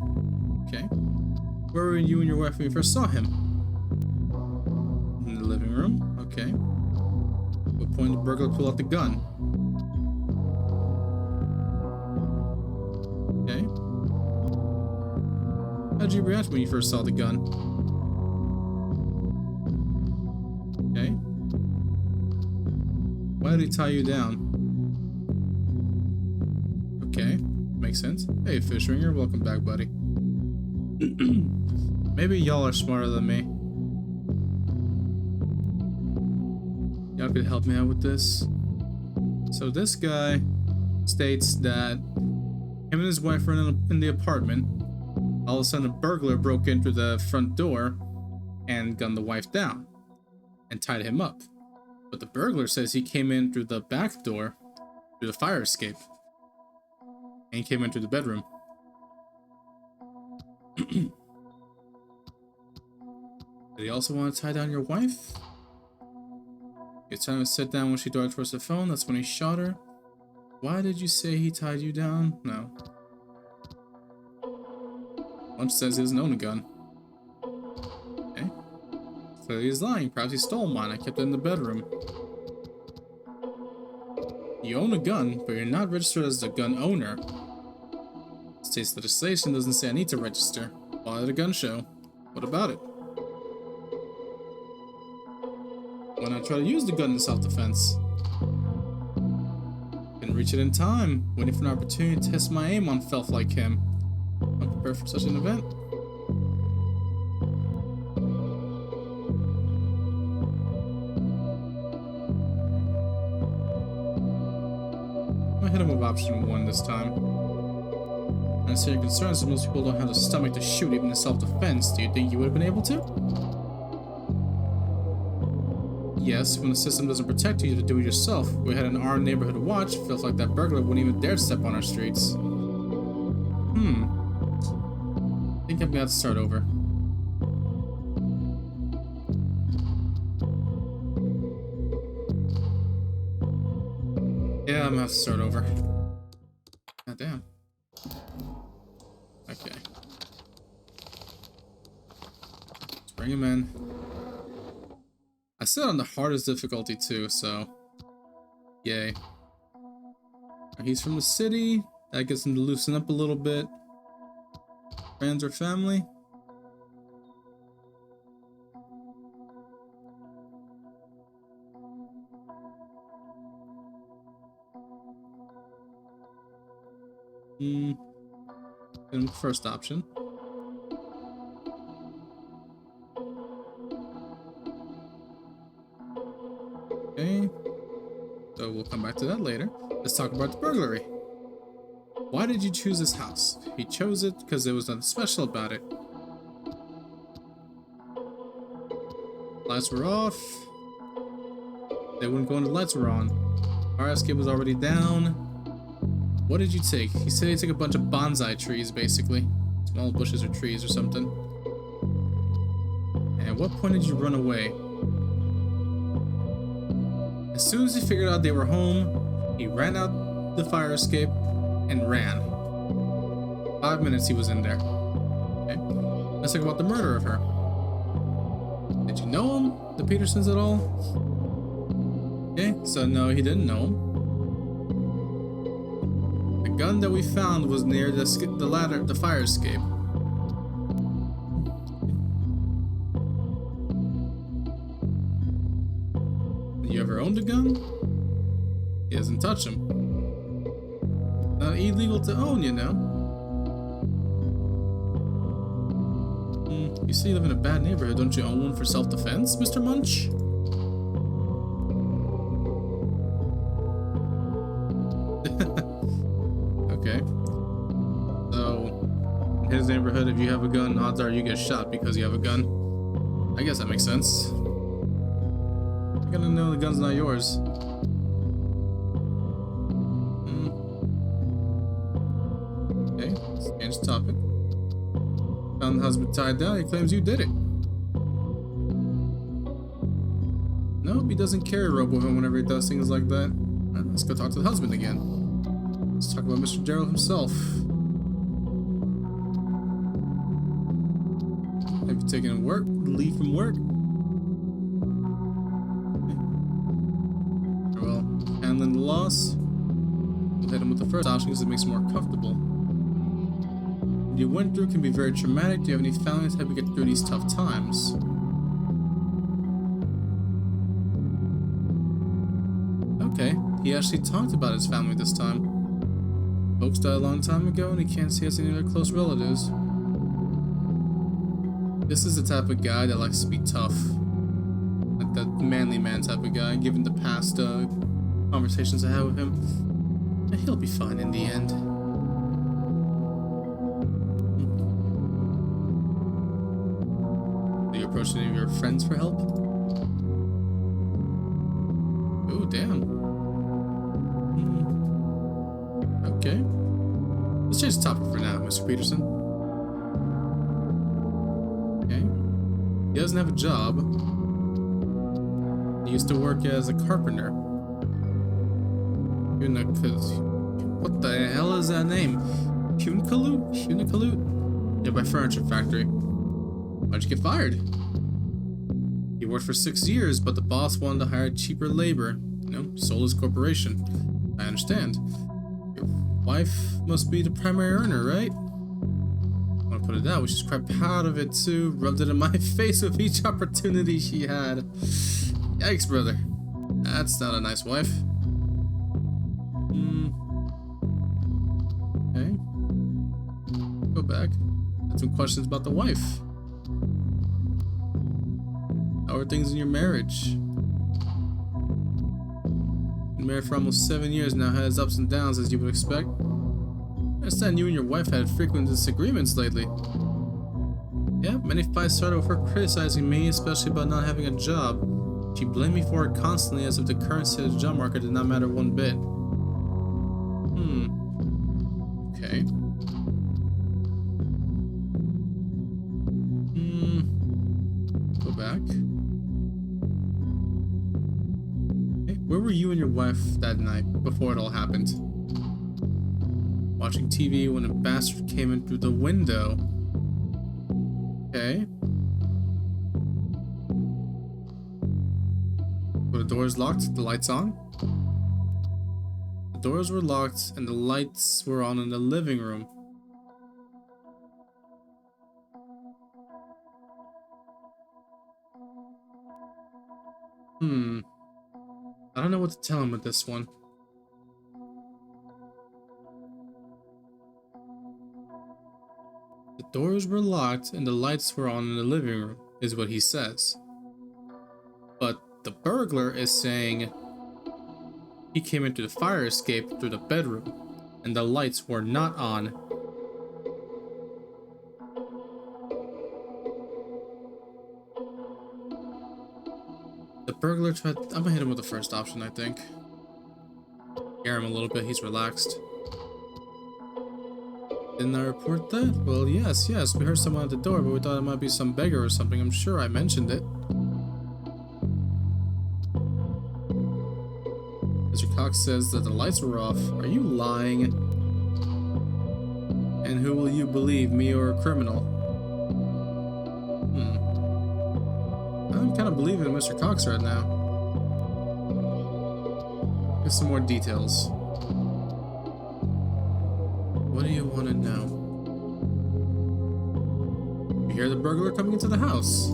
Okay. Where were you and your wife when you first saw him? In the living room. Okay. What point did the burglar pull out the gun? Okay. How did you react when you first saw the gun? Okay. Why did he tie you down? Okay, makes sense. Hey, Fishringer, welcome back, buddy. Maybe y'all are smarter than me. Y'all could help me out with this. So this guy states that him and his wife were in the apartment. All of a sudden, a burglar broke in through the front door and gunned the wife down and tied him up. But the burglar says he came in through the back door, through the fire escape. And he came in through the bedroom. Did he also want to tie down your wife? You're trying to sit down when she darted towards the phone. That's when he shot her. Why did you say he tied you down? No. Lunch says he doesn't own a gun. Okay. Clearly he's lying. Perhaps he stole mine. I kept it in the bedroom. You own a gun, but you're not registered as a gun owner. State's legislation doesn't say I need to register. While at a gun show. What about it? When I try to use the gun in self-defense. Couldn't reach it in time, waiting for an opportunity to test my aim on felf like him. I'm prepared for such an event. I'm gonna hit him with option 1 this time. I understand your concerns that most people don't have the stomach to shoot even in self-defense. Do you think you would have been able to? Yes, when the system doesn't protect you to do it yourself. If we had an armed neighborhood watch, it feels like that burglar wouldn't even dare step on our streets. I think I'm gonna have to start over. Yeah, I'm gonna have to start over. God damn. Okay. Let's bring him in. I set on the hardest difficulty too, so yay. He's from the city. That gets him to loosen up a little bit. Friends or family? First option. Okay. So we'll come back to that later. Let's talk about the burglary. Why did you choose this house? He chose it because there was nothing special about it. Lights were off. They wouldn't go when the lights were on. Fire escape was already down. What did you take? He said he took a bunch of bonsai trees, basically. Small bushes or trees or something. And at what point did you run away? As soon as he figured out they were home, he ran out the fire escape and ran. 5 minutes he was in there. Let's talk about the murder of her. Did you know him, the Petersons, at all? Okay, so no, he didn't know him. The gun that we found was near the fire escape. You ever owned a gun? He doesn't touch them. Not illegal to own, you know. You say you live in a bad neighborhood, don't you own one for self-defense, Mr. Munch? Okay. So, in his neighborhood, if you have a gun, odds are you get shot because you have a gun. I guess that makes sense. You gotta know the gun's not yours. Okay, let's change the topic. Found the husband tied down, he claims you did it. Nope, he doesn't carry a rope with him whenever he does things like that. Right, let's go talk to the husband again. Let's talk about Mr. Gerald himself. Have you taken leave from work? Well, handling the loss. We'll hit him with the first option because it makes him more comfortable. What you went through can be very traumatic. Do you have any families that help you get through these tough times? Okay, he actually talked about his family this time. Folks died a long time ago and he can't see us any of their close relatives. This is the type of guy that likes to be tough. Like that manly man type of guy, given the past conversations I had with him. And he'll be fine in the end. Do you approach any of your friends for help? Oh, damn. Okay. Let's change the topic for now, Mr. Peterson. Okay. He doesn't have a job. He used to work as a carpenter. What the hell is that name? Hunikalut? Nearby furniture factory. Why'd you get fired? He worked for 6 years, but the boss wanted to hire cheaper labor. You know, sold his corporation. I understand. Your wife must be the primary earner, right? I want to put it out, which is quite proud of it too. Rubbed it in my face with each opportunity she had. Yikes, brother. That's not a nice wife. Okay. Go back. Had some questions about the wife. How are things in your marriage? Been married for almost 7 years now, has ups and downs as you would expect. I understand you and your wife had frequent disagreements lately. Yeah, many fights started with her criticizing me, especially about not having a job. She blamed me for it constantly as if the current state of the job market did not matter one bit. Okay. Go back. Hey, where were you and your wife that night before it all happened? Watching TV when a bastard came in through the window. Okay. Were the doors locked? The lights on? The doors were locked and the lights were on in the living room. I don't know what to tell him with this one. The doors were locked and the lights were on in the living room, is what he says. But the burglar is saying he came into the fire escape through the bedroom and the lights were not on. The burglar tried... I'm gonna hit him with the first option, I think. Scare him a little bit, he's relaxed. Didn't I report that? Well, yes, we heard someone at the door, but we thought it might be some beggar or something. I'm sure I mentioned it. Mr. Cox says that the lights were off. Are you lying? And who will you believe, me or a criminal? I'm kind of believing in Mr. Cox right now. Get some more details. What do you want to know? You hear the burglar coming into the house?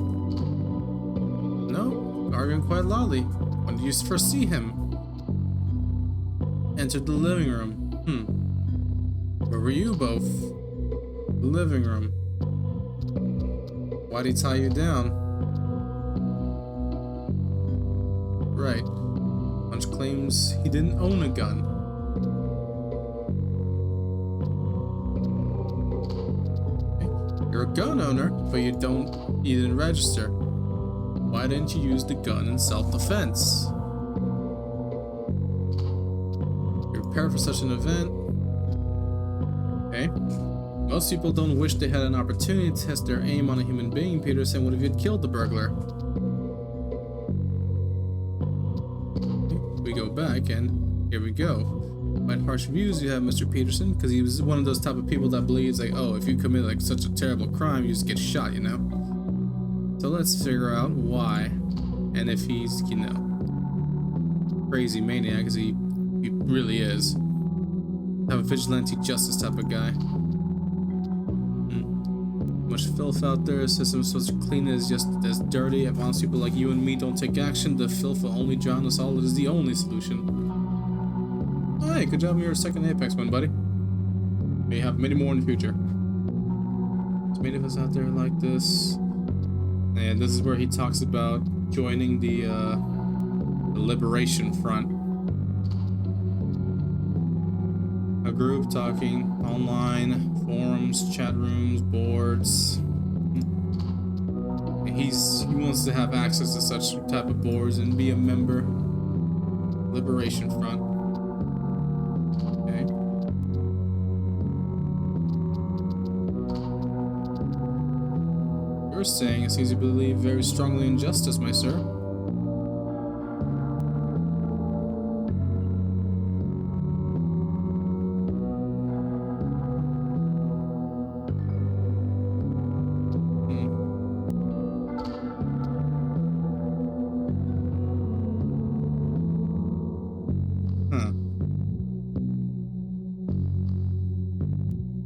No, arguing quite loudly. When did you first see him? Entered the living room. Where were you both? The living room. Why'd he tie you down? Right. Munch claims he didn't own a gun. Okay. You're a gun owner, but you didn't register. Why didn't you use the gun in self-defense? You're prepared for such an event. Okay. Most people don't wish they had an opportunity to test their aim on a human being, Peterson. What if you'd killed the burglar? We go back, and here we go. Quite harsh views you have, Mr. Peterson, because he was one of those type of people that believes, like, oh, if you commit like such a terrible crime, you just get shot, you know? So let's figure out why, and if he's, you know, crazy maniac, because he really is. Have a vigilante justice type of guy. Much filth out there. The system is supposed to clean it is just as dirty. If honest people like you and me don't take action, the filth will only drown us all. It is the only solution. Oh, hey, good job on your second Apex one, buddy. May have many more in the future. There's many of us out there like this. And this is where he talks about joining the Liberation Front. A group talking online, forums, chat rooms, boards. He wants to have access to such type of boards and be a member. Liberation Front. Okay. You're saying it seems you believe very strongly in justice, my sir.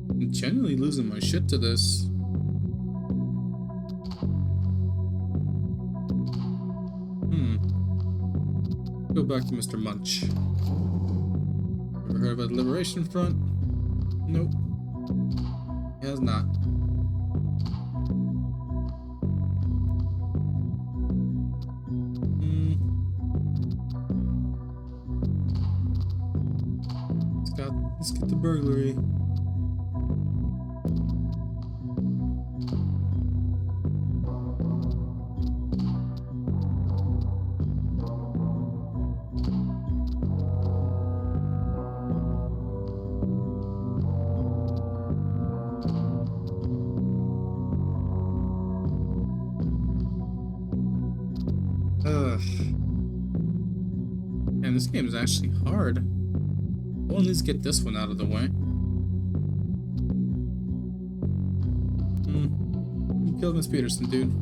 I'm genuinely losing my shit to this. Go back to Mr. Munch. Ever heard about the Liberation Front? Nope. He has not. Let's get the burglary. And this game is actually hard. Well, at least get this one out of the way. You killed Miss Peterson, dude.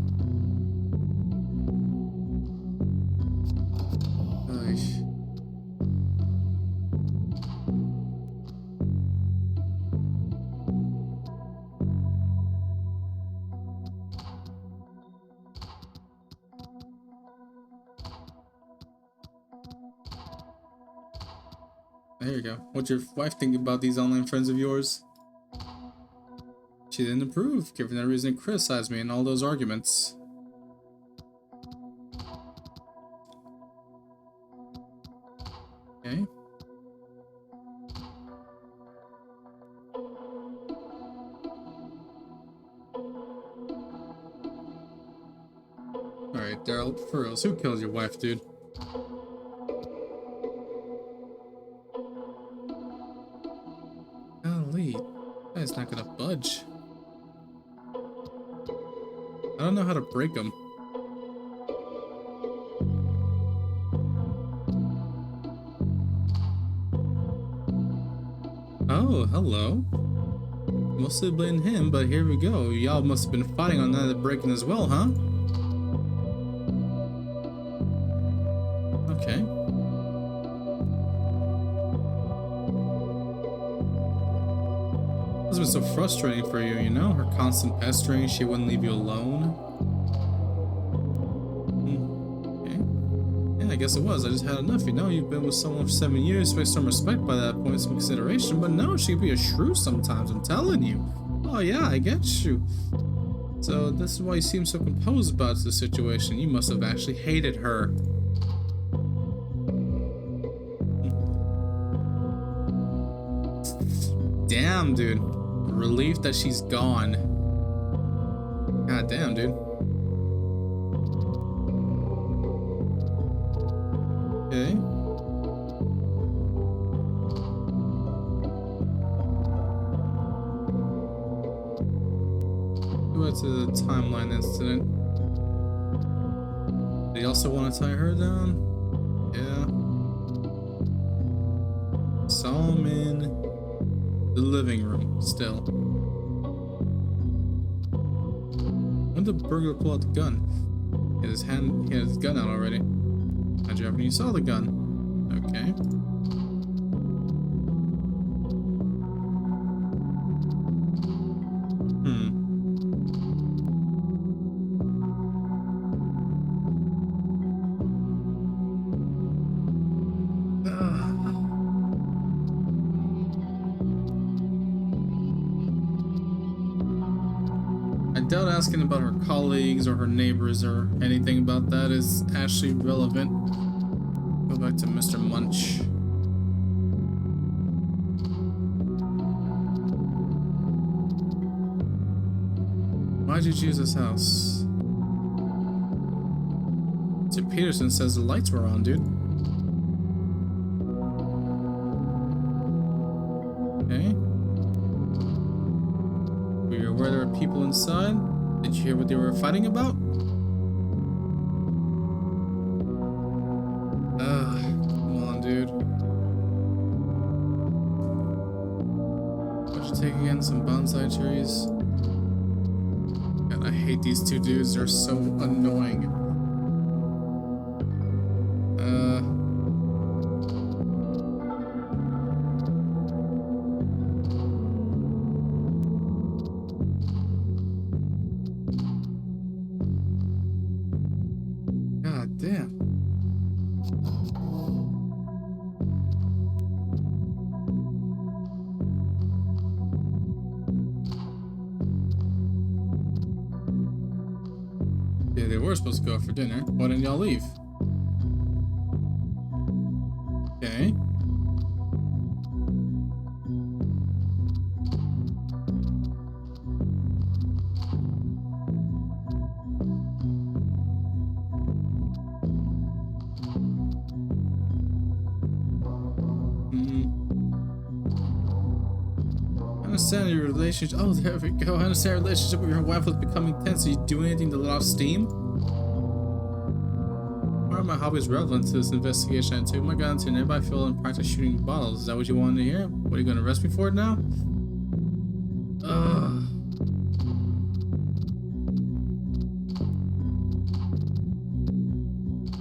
There you go. What's your wife think about these online friends of yours? She didn't approve, given that reason to criticize me in all those arguments. Okay. Alright, Daryl, for reals, who killed your wife, dude? Golly, that guy's not gonna budge. I don't know how to break him. Oh, hello. Mostly blame him, but here we go. Y'all must have been fighting on that breaking as well, huh? been so frustrating for you, you know? Her constant pestering, she wouldn't leave you alone. Okay. Yeah, I guess it was. I just had enough, you know? You've been with someone for 7 years, so some respect by that point, some consideration, but no, she can be a shrew sometimes, I'm telling you. Oh yeah, I get you. So this is why you seem so composed about the situation. You must have actually hated her. Damn, dude. Relief that she's gone. God damn, dude. Okay. Go back to the timeline incident. Did he also want to tie her down? Yeah. Saw him in the living room, still. When did the burglar pull out the gun? He had his gun out already. How'd you happen when you saw the gun? Okay. I doubt asking about her colleagues or her neighbors or anything about that is actually relevant. Go back to Mr. Munch. Why'd you choose this house? Mr. Peterson says the lights were on, dude. Okay. Were you aware there were people inside? Did you hear what they were fighting about? Come on, dude. What'd you take again? Some bonsai trees? God, I hate these two dudes. They're so annoying. God damn. Yeah, they were supposed to go out for dinner. Why didn't y'all leave? Okay. I understand your relationship. Oh, there we go. I understand your relationship with your wife was becoming tense. So you do anything to let off steam? Why are my hobbies relevant to this investigation? I took my gun to a nearby field and practice shooting bottles. Is that what you wanted to hear? What, are you going to arrest me for it now?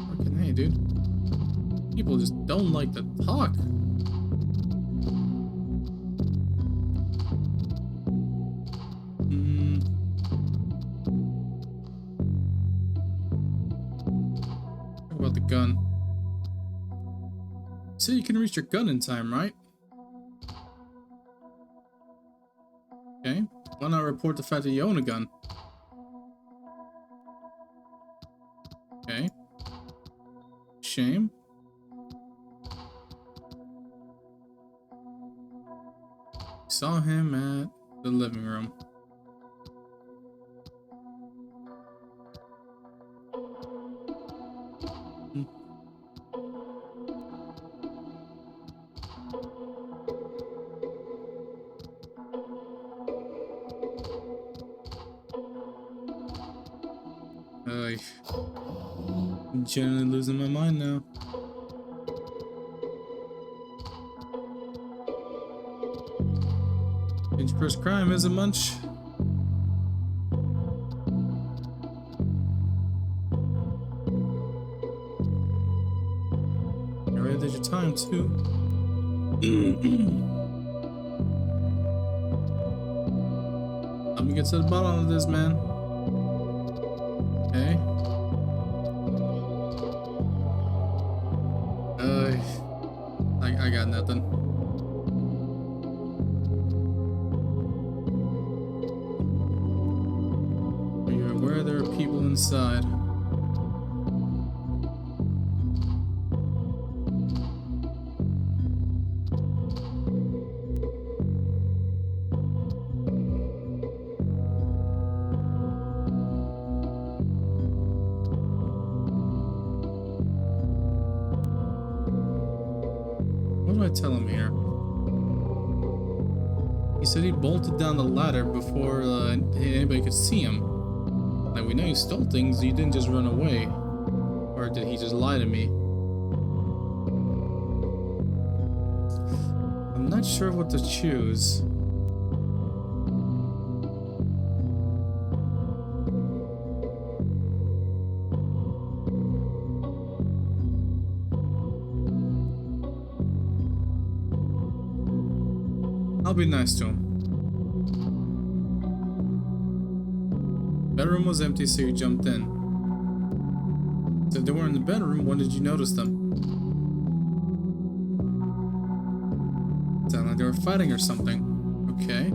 Fucking hey, dude. People just don't like to talk. About the gun. So you can reach your gun in time, right? Okay. Why not report the fact that you own a gun? Okay. Shame. Saw him at the living room. I'm generally losing my mind now. It's your first crime, is it, Munch? You already did your time, too. me get to the bottom of this, man. Okay. I got nothing. Are you aware there are people inside? What do I tell him here? He said he bolted down the ladder before anybody could see him. Like, we know you stole things, you didn't just run away. Or did he just lie to me? I'm not sure what to choose. I'll be nice to him. Bedroom was empty, so you jumped in. So if they were in the bedroom, when did you notice them? Sounded like they were fighting or something. Okay.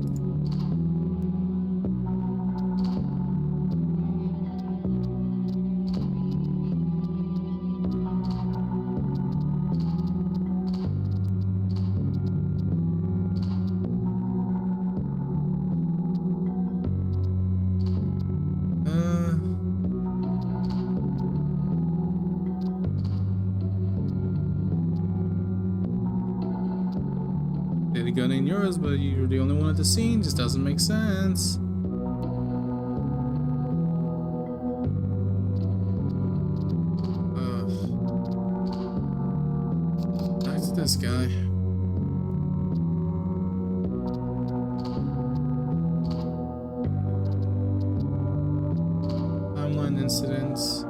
The gun ain't yours, but you're the only one at the scene. Just doesn't make sense. Back to this guy. Timeline incidents.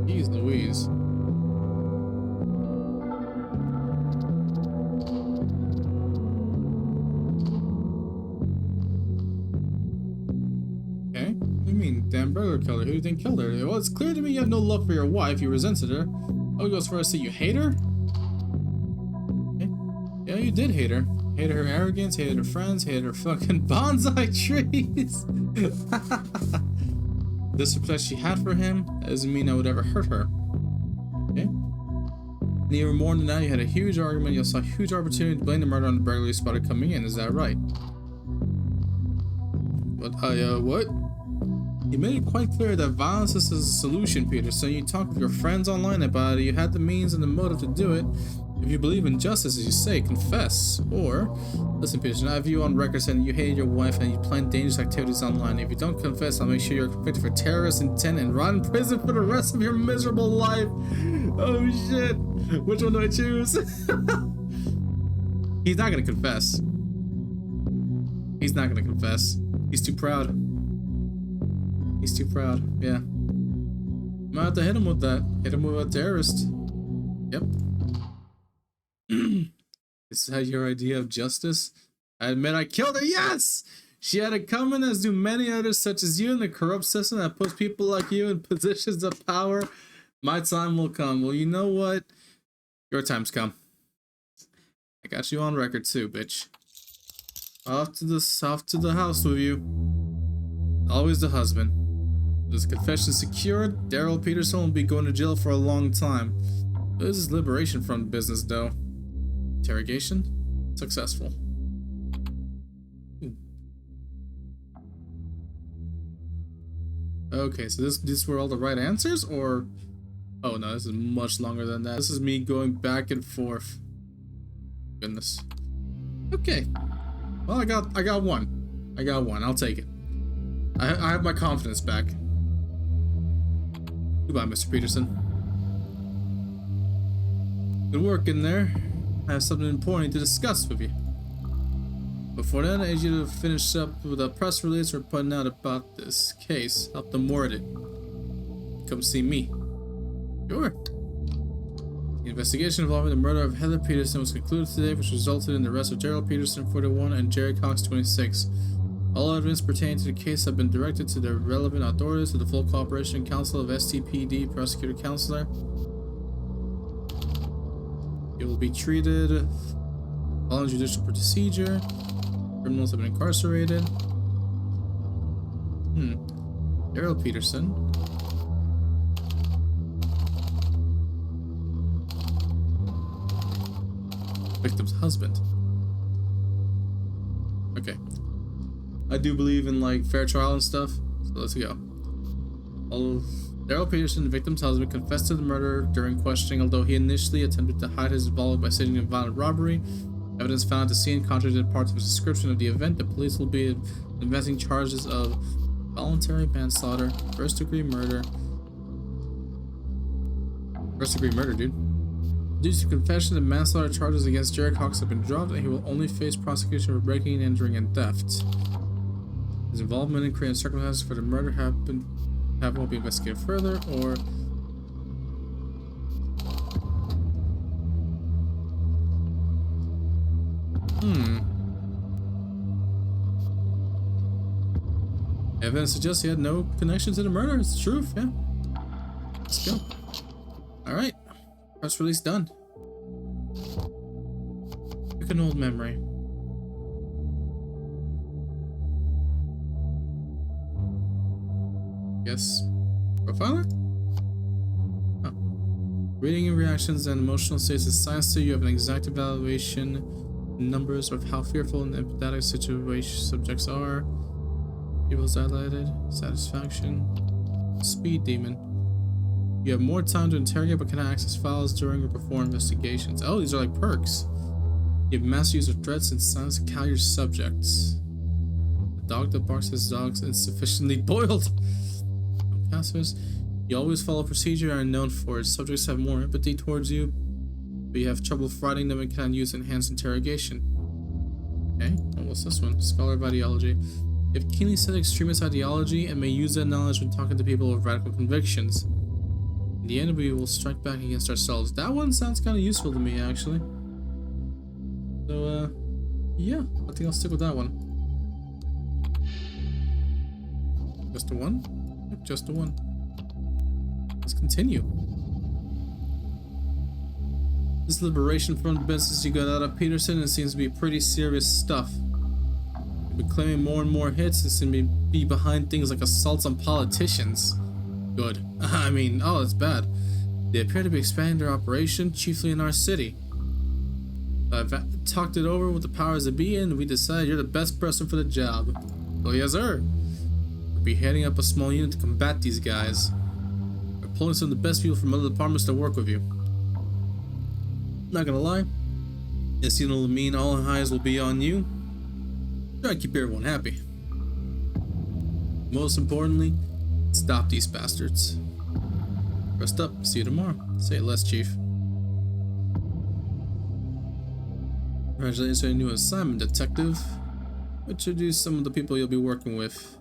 Jeez Louise. Okay, what do you mean, damn burglar killer? Who do you think killed her? Well, it's clear to me you have no love for your wife. You resented her. Oh, goes first, say you hate her? Okay. Yeah, you did hate her. Hated her arrogance, hated her friends, hated her fucking bonsai trees. The respect she had for him doesn't mean I would ever hurt her. Okay? And even more than that, you had a huge argument. You saw a huge opportunity to blame the murder on the burglary you spotted coming in. Is that right? But what? You made it quite clear that violence is a solution, Peter. So you talked with your friends online about it. You had the means and the motive to do it. If you believe in justice, as you say, confess. Or, listen, Peter, I have you on record saying you hated your wife and you planned dangerous activities online. If you don't confess, I'll make sure you're convicted for terrorist intent and rot in prison for the rest of your miserable life. Oh shit. Which one do I choose? He's not gonna confess. He's not gonna confess. He's too proud. He's too proud, yeah. I'm gonna have to hit him with that. Hit him with a terrorist. Yep. Is that your idea of justice? I admit I killed her, yes! She had it coming, as do many others such as you in the corrupt system that puts people like you in positions of power. My time will come. Well, you know what? Your time's come. I got you on record too, bitch. Off to the house with you. Always the husband. This confession secured, Daryl Peterson will be going to jail for a long time. This is liberation from business, though. Interrogation? Successful. Okay, so these were all the right answers, or... Oh no, this is much longer than that. This is me going back and forth. Goodness. Okay. Well, I got one. I got one. I'll take it. I have my confidence back. Goodbye, Mr. Peterson. Good work in there. I have something important to discuss with you. Before then, I need you to finish up with a press release we're putting out about this case. Help them word it. Come see me. Sure. The investigation involving the murder of Heather Peterson was concluded today, which resulted in the arrest of Gerald Peterson, 41, and Jerry Cox, 26. All evidence pertaining to the case have been directed to the relevant authorities with the full cooperation and counsel of STPD Prosecutor Counselor. It will be treated following judicial procedure. Criminals have been incarcerated. Gerald Peterson. Victim's husband. Okay. I do believe in like fair trial and stuff, so let's go. Daryl Peterson, the victim's husband, confessed to the murder during questioning, although he initially attempted to hide his involvement by stating a violent robbery. Evidence found at the scene contradicted parts of his description of the event. The police will be investigating charges of voluntary manslaughter, first-degree murder. First-degree murder, dude. Due to confession, the manslaughter charges against Jerry Cox have been dropped, and he will only face prosecution for breaking, entering, and theft. His involvement in creating circumstances for the murder won't be investigated further, or evidence suggests he had no connection to the murder. It's the truth, yeah. Let's go. Alright. Press release done. Pick an old memory. Yes. Profiler? Oh. Reading your reactions and emotional states is science to you. Have an exact evaluation numbers of how fearful and empathetic situation subjects are. People's highlighted. Satisfaction. Speed demon. You have more time to interrogate but cannot access files during or before investigations. Oh, these are like perks. You have master use of threats and silence to cow your subjects. A dog that barks at his dogs insufficiently boiled. Pacifist. You always follow procedure and are known for it. Subjects have more empathy towards you, but you have trouble frightening them and cannot use enhanced interrogation. Okay, well, what's this one? Scholar of ideology. You have keenly set extremist ideology and may use that knowledge when talking to people with radical convictions. In the end, we will strike back against ourselves. That one sounds kind of useful to me, actually. So, yeah, I think I'll stick with that one. Just the one? Yep, just the one. Let's continue. This liberation from the business you got out of Peterson, it seems to be pretty serious stuff. You've been claiming more and more hits and seem to be behind things like assaults on politicians. Good. I mean, oh, it's bad. They appear to be expanding their operation, chiefly in our city. I've talked it over with the powers that be, and we decided you're the best person for the job. Oh, yes, sir. We'll be heading up a small unit to combat these guys. We're pulling some of the best people from other departments to work with you. Not gonna lie, this unit will mean all eyes will be on you. Try to keep everyone happy. Most importantly, stop these bastards. Rest up. See you tomorrow. Say less, Chief. Congratulations on your new assignment, Detective. Introduce some of the people you'll be working with.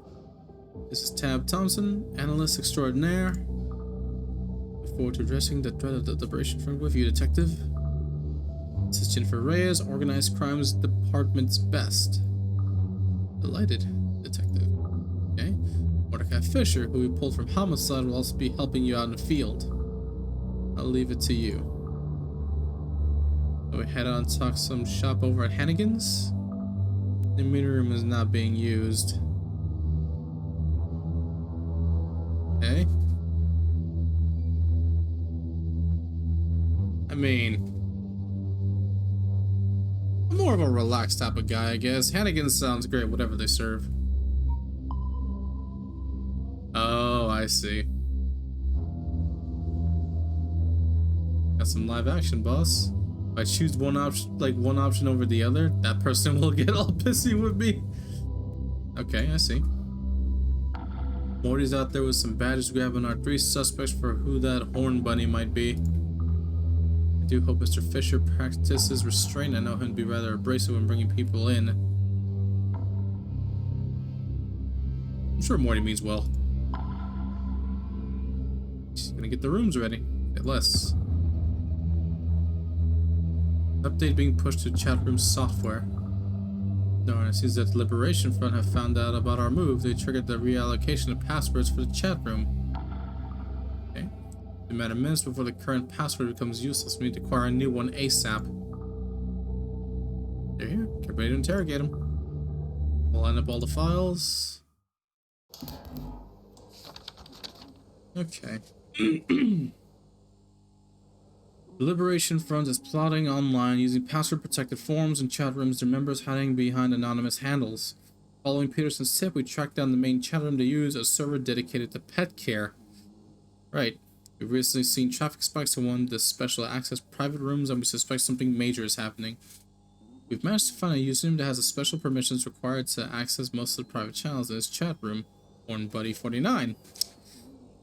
This is Tab Thompson, Analyst Extraordinaire. Look forward to addressing the threat of the Liberation Front with you, Detective. This is Jennifer Reyes, Organized Crimes Department's best. Delighted, Detective. Okay. Mordecai Fisher, who we pulled from homicide, will also be helping you out in the field. I'll leave it to you. So we head on and talk some shop over at Hannigan's. The meeting room is not being used. Okay. I mean, I'm more of a relaxed type of guy, I guess. Hannigan's sounds great, whatever they serve. Oh, I see. Got some live action, boss. If I choose one option over the other, that person will get all pissy with me. Okay, I see. Morty's out there with some badges grabbing our 3 suspects for who that horn bunny might be. I do hope Mr. Fisher practices restraint. I know him to be rather abrasive when bringing people in. I'm sure Morty means well. She's gonna get the rooms ready. Get less. Update being pushed to chat room software. Darn, it seems that the Liberation Front have found out about our move. They triggered the reallocation of passwords for the chat room. Okay. In a matter of minutes before the current password becomes useless, we need to acquire a new one ASAP. They're here. Get ready to interrogate them. We'll line up all the files. Okay. The Liberation Front is plotting online using password-protected forums and chat rooms, their members hiding behind anonymous handles. Following Peterson's tip, we tracked down the main chat room to use, a server dedicated to pet care. Right. We've recently seen traffic spikes in one of the special access private rooms, and we suspect something major is happening. We've managed to find a username that has the special permissions required to access most of the private channels in his chat room, HornBuddy49.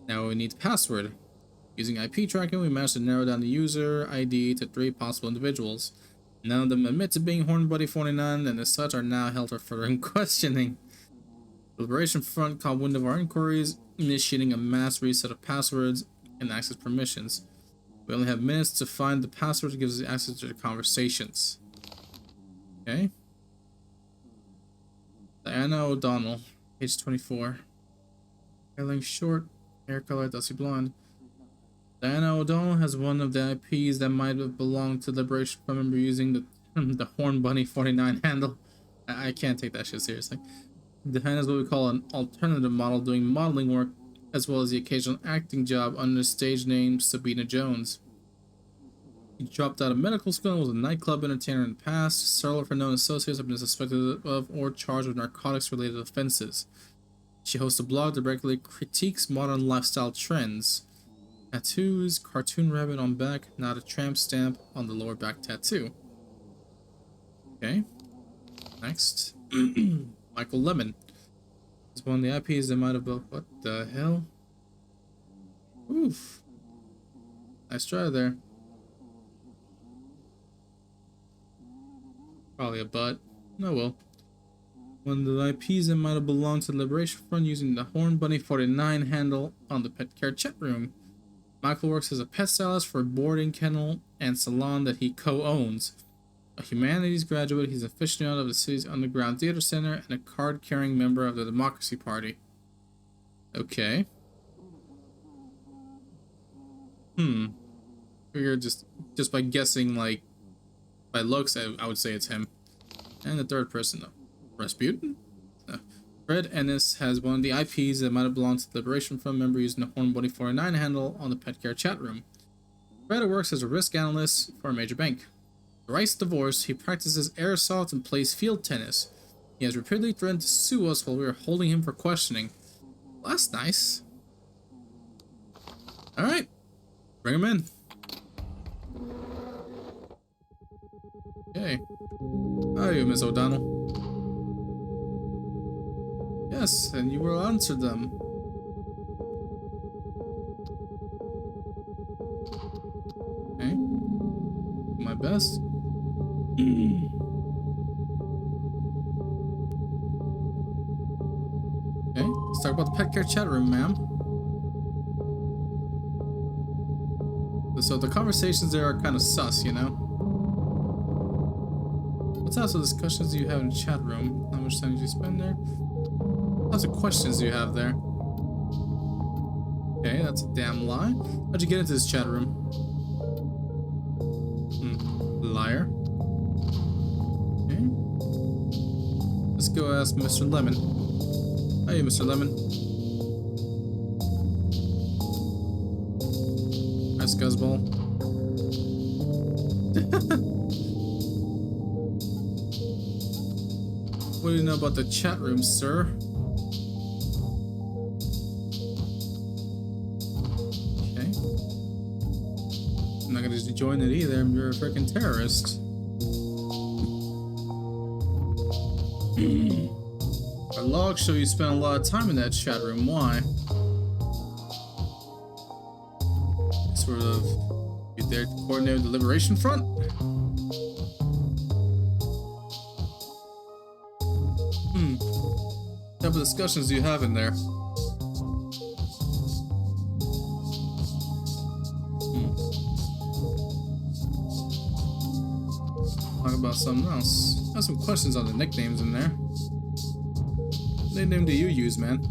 Now we need the password. Using IP tracking, we managed to narrow down the user ID to 3 possible individuals. None of them admit to being HornBuddy49, and as such are now held for further questioning. The Liberation Front caught wind of our inquiries, initiating a mass reset of passwords and access permissions. We only have minutes to find the password that gives us access to the conversations. Okay. Diana O'Donnell, age 24. Hair length short, hair color dusty blonde. Diana O'Donnell has one of the IPs that might have belonged to Liberation Front member using the HornBuddy49 handle. I can't take that shit seriously. Diana is what we call an alternative model, doing modeling work as well as the occasional acting job under the stage name Sabina Jones. He dropped out of medical school and was a nightclub entertainer in the past. Several of her known associates have been suspected of or charged with narcotics-related offenses. She hosts a blog that regularly critiques modern lifestyle trends. Tattoos, cartoon rabbit on back, not a tramp stamp on the lower back tattoo. Okay. Next. Michael Lemon. It's one of the IPs that might have built. What the hell? Oof. Nice try there. Probably a butt. No, well. One of the IPs that might have belonged to the Liberation Front using the HornBuddy49 handle on the pet care chat room. Michael works as a pet stylist for a boarding kennel and salon that he co-owns. A humanities graduate, he's an aficionado of the city's underground theater center and a card-carrying member of the Democracy Party. Okay. Figure just by guessing, like, by looks, I would say it's him. And the third person, though. Rasputin? Fred Ennis has one of the IPs that might have belonged to the Liberation Front member using the HornBuddy49 handle on the pet care chat room. Fred works as a risk analyst for a major bank. Thrice divorced, he practices airsoft and plays field tennis. He has repeatedly threatened to sue us while we were holding him for questioning. Well, that's nice. Alright, bring him in. Okay. How are you, Miss O'Donnell? Yes, and you will answer them. Okay. My best. Okay, let's talk about the pet care chat room, ma'am. So the conversations there are kind of sus, you know? What types of discussions do you have in the chat room? How much time do you spend there? What types of questions do you have there? Okay, that's a damn lie. How'd you get into this chat room? Liar. Okay. Let's go ask Mr. Lemon. Hey, Mr. Lemon. Nice guzzball. What do you know about the chat room, sir? Okay. I'm not gonna just join it either. You're a freaking terrorist. Our logs show you spent a lot of time in that chat room. Why? Sort of, you there to coordinate the Liberation Front? What type of discussions do you have in there? talk about something else. Got some questions on the nicknames in there. What nickname do you use, man?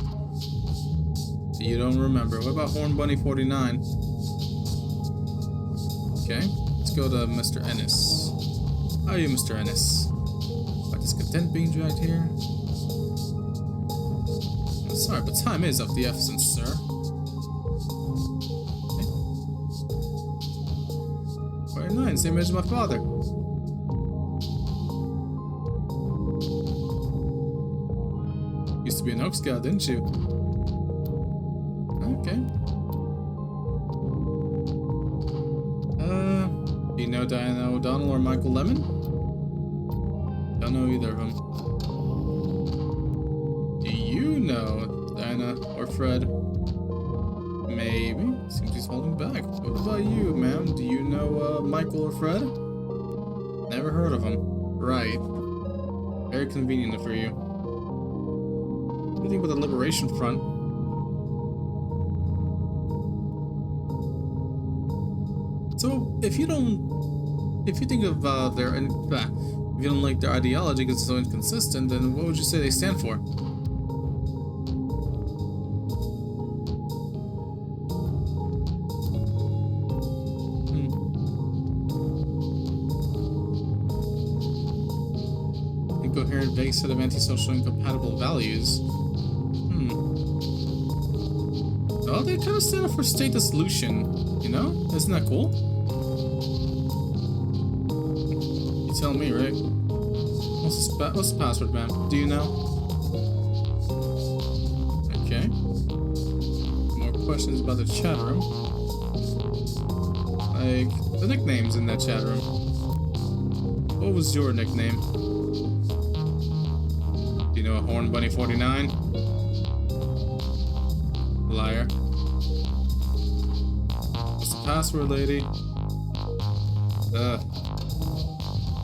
You don't remember. What about Horn Bunny 49? Okay, let's go to Mr. Ennis. How are you, Mr. Ennis? Quite discontent being dragged here. I'm sorry, but time is of the essence, sir. Okay. 49, same age as my father. Used to be an Oak Scout, didn't you? Okay. Do you know Diana O'Donnell or Michael Lemon? Don't know either of them. Do you know Diana or Fred? Maybe. Seems he's holding back. What about you, ma'am? Do you know Michael or Fred? Never heard of them. Right. Very convenient for you. What do you think about the Liberation Front? So, if you think of if you don't like their ideology because it's so inconsistent, then what would you say they stand for? Incoherent, vague set of antisocial, incompatible values. Well, they kind of stand up for state dissolution, you know? Isn't that cool? You tell me, right? What's the password, ma'am? Do you know? Okay. More questions about the chat room. Like, the nicknames in that chat room. What was your nickname? Do you know a Horn Bunny 49? Liar. What's the password, lady?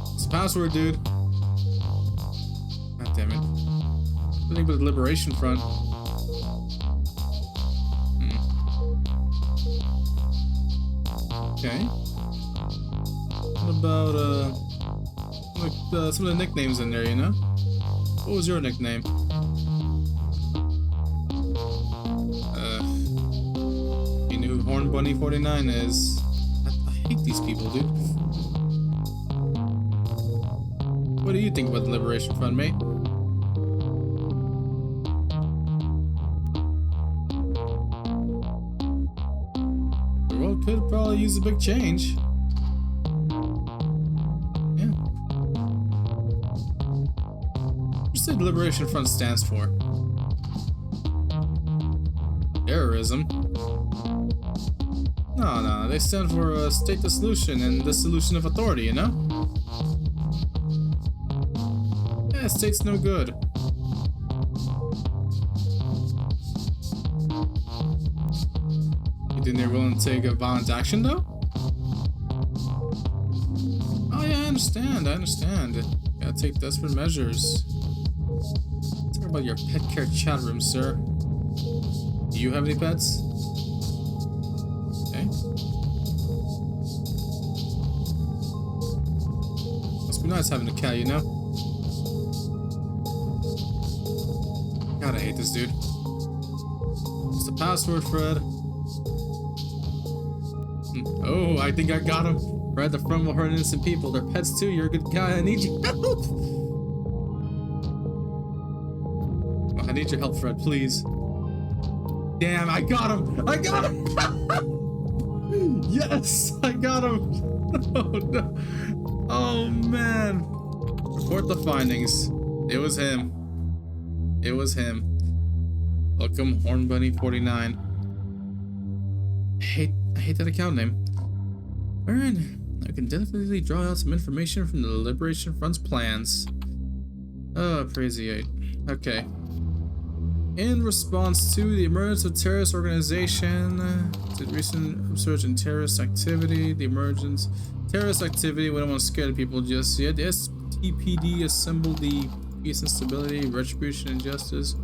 What's the password, dude? God damn it. What do you think about the Liberation Front? Okay. What about, like, some of the nicknames in there, you know? What was your nickname? You knew who Horn Bunny 49 is. I hate these people, dude. What do you think about the Liberation Front, mate? The world could probably use a big change. Yeah. What do you say the Liberation Front stands for? Terrorism? No, they stand for state dissolution and dissolution of authority, you know? Yeah, state's no good. You think they're willing to take a violent action, though? Oh yeah, I understand. Gotta take desperate measures. Talk about your pet care chat room, sir. Do you have any pets? Okay. Must be nice having a cat, you know? God, I hate this dude. What's the password, Fred? Oh, I think I got him. Fred, the front will hurt innocent people. They're pets too. You're a good guy. I need your help. I need your help, Fred, please. Damn, I got him! I got him! Yes! I got him! Oh, no. Oh, man. Report the findings. It was him. It was him. Welcome, Horn Bunny 49. I hate that account name. Alright, I can definitely draw out some information from the Liberation Front's plans. Oh, crazy 8. Okay. In response to the emergence of terrorist organization, to the recent upsurge in terrorist activity, we don't want to scare the people just yet. The STPD assembled the peace and stability, retribution and justice.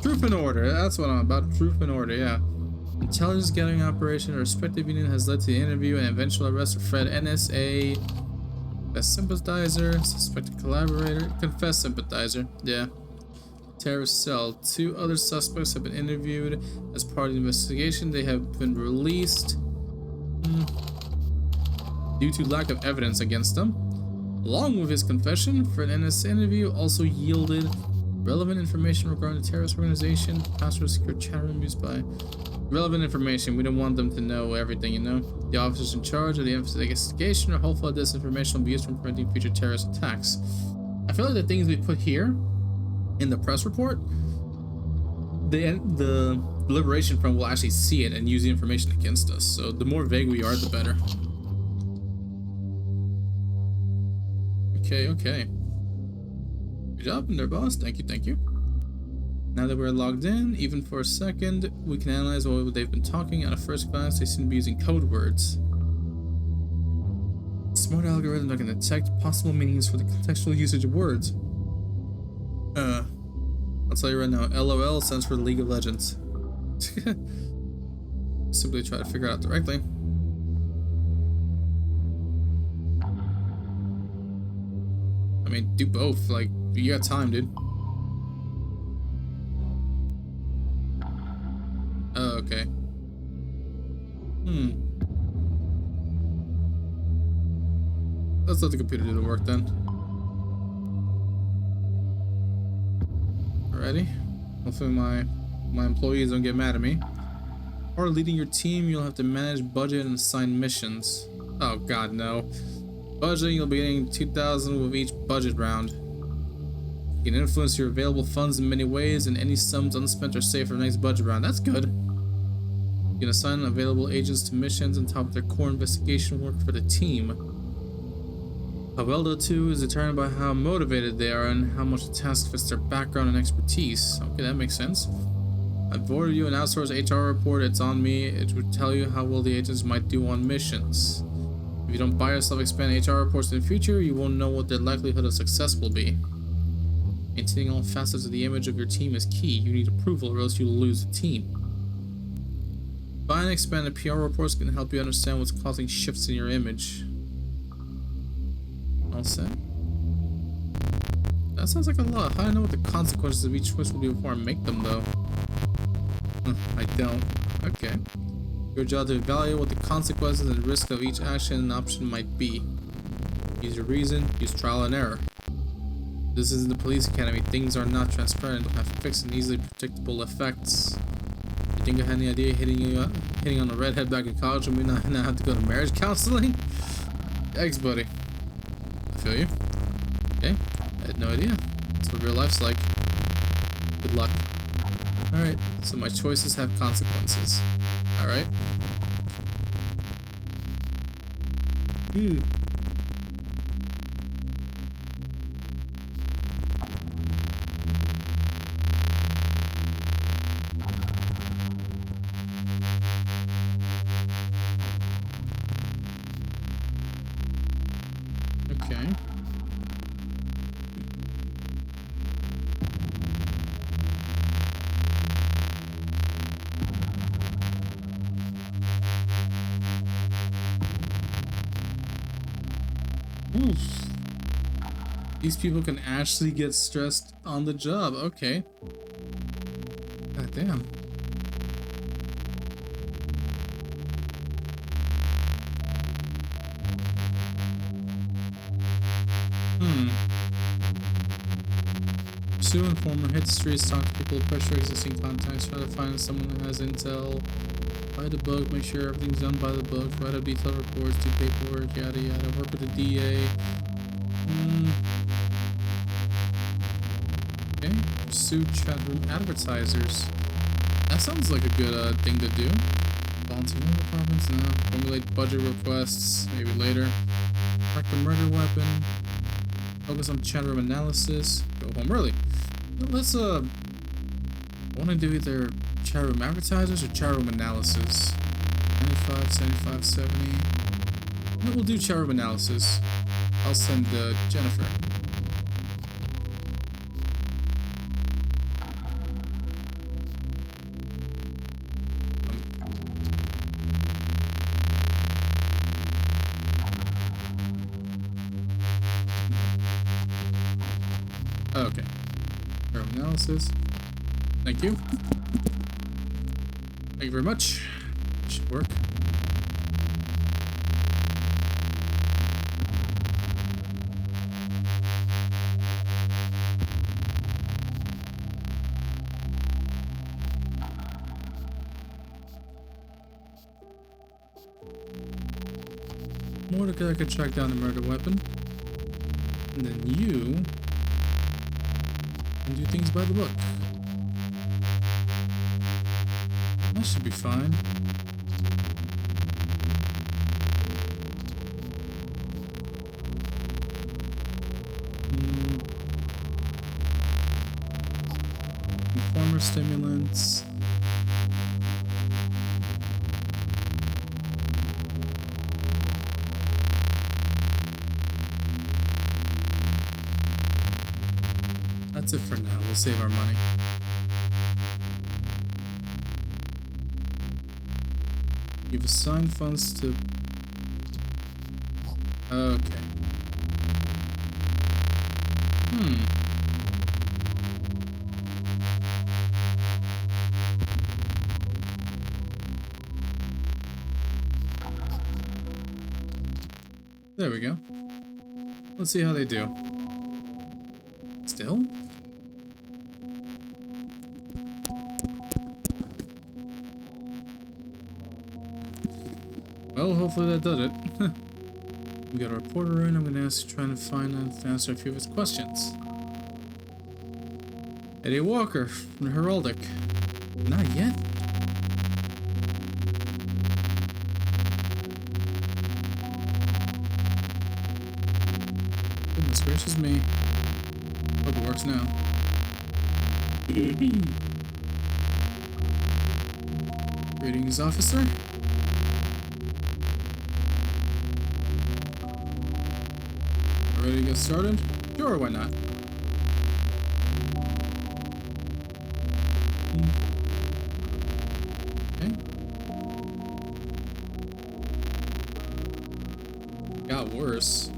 Truth and order, that's what I'm about. Truth and order, yeah. Intelligence gathering operation, a respective unit has led to the interview and eventual arrest of Fred NSA Confessed sympathizer, suspected collaborator, confessed sympathizer. Yeah. Terrorist cell. 2 other suspects have been interviewed as part of the investigation. They have been released due to lack of evidence against them. Along with his confession, Fred Ennis' interview also yielded relevant information regarding the terrorist organization, password secure chat room used by... Relevant information. We don't want them to know everything, you know? The officers in charge of the investigation are hopeful that this information will be used for preventing future terrorist attacks. I feel like the things we put here in the press report, the Liberation Front will actually see it and use the information against us. So the more vague we are, the better. Okay. Good job there, boss. Thank you. Now that we're logged in, even for a second, we can analyze what they've been talking. At a first glance, they seem to be using code words. Smart algorithms that can detect possible meanings for the contextual usage of words. I'll tell you right now, LOL stands for League of Legends. Simply try to figure it out directly. I mean, do both. Like, you got time, dude. Oh, okay. Let's let the computer do the work then. Alrighty. Hopefully my employees don't get mad at me. Or leading your team, you'll have to manage budget and assign missions. Oh god, no. Budgeting, you'll be getting 2,000 with each budget round. You can influence your available funds in many ways, and any sums unspent are saved for the next budget round. That's good. You can assign available agents to missions on top of their core investigation work for the team. How well they'll do is determined by how motivated they are and how much the task fits their background and expertise. Okay, that makes sense. I've forwarded you an outsourced HR report. It's on me. It would tell you how well the agents might do on missions. If you don't buy yourself expand HR reports in the future, you won't know what their likelihood of success will be. Maintaining all facets of the image of your team is key. You need approval or else you'll lose the team. Buying and expanded PR reports can help you understand what's causing shifts in your image. All set. That sounds like a lot. How do I know what the consequences of each choice will be before I make them, though? I don't. Okay. Your job to evaluate what the consequences and risk of each action and option might be. Use your reason, use trial and error. This isn't the police academy. Things are not transparent, don't have fixed and easily predictable effects. You think I had any idea hitting on a redhead back in college and we now have to go to marriage counseling? Yikes, buddy. I feel you. Okay, I had no idea. That's what real life's like. Good luck. Alright, so my choices have consequences. Alright. Okay. Oof. These people can actually get stressed on the job. Okay. God damn. Pursue informer, hit the streets, talk to people, pressure existing contacts, try to find someone that has intel. Write a book, make sure everything's done by the book, write up detailed reports, do paperwork, yada yada, work with the DA. Okay, pursue chat room advertisers. That sounds like a good thing to do. Volunteer departments, now. Formulate budget requests, maybe later. Track the murder weapon. Focus on chat room analysis. Go home early. Let's I want to do either chat room advertisers or chat room analysis. 95, 75, 70. We'll do chat room analysis. I'll send Jennifer. Okay. Thermal analysis. Thank you. Thank you very much. Should work. More because I could track down the murder weapon. And then you can do things by the book. That should be fine. Informer stimulants. That's it for now. We'll save our money. You've assigned funds to... Okay. There we go. Let's see how they do. Still? Well, hopefully that does it. We got a reporter in. I'm gonna ask to try and find and answer a few of his questions. Eddie Walker from the Heraldic. Not yet? Goodness gracious me. Hope it works now. Greetings, officer. Ready to get started? Sure, why not? Okay. Got worse.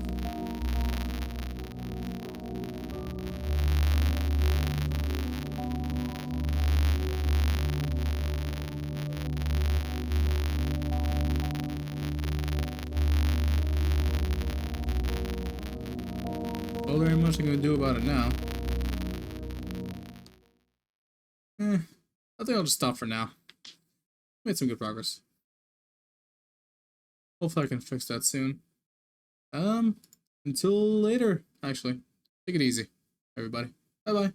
Well, there ain't much I'm gonna do about it now. I think I'll just stop for now. Made some good progress. Hopefully I can fix that soon. Until later, actually. Take it easy, everybody. Bye-bye.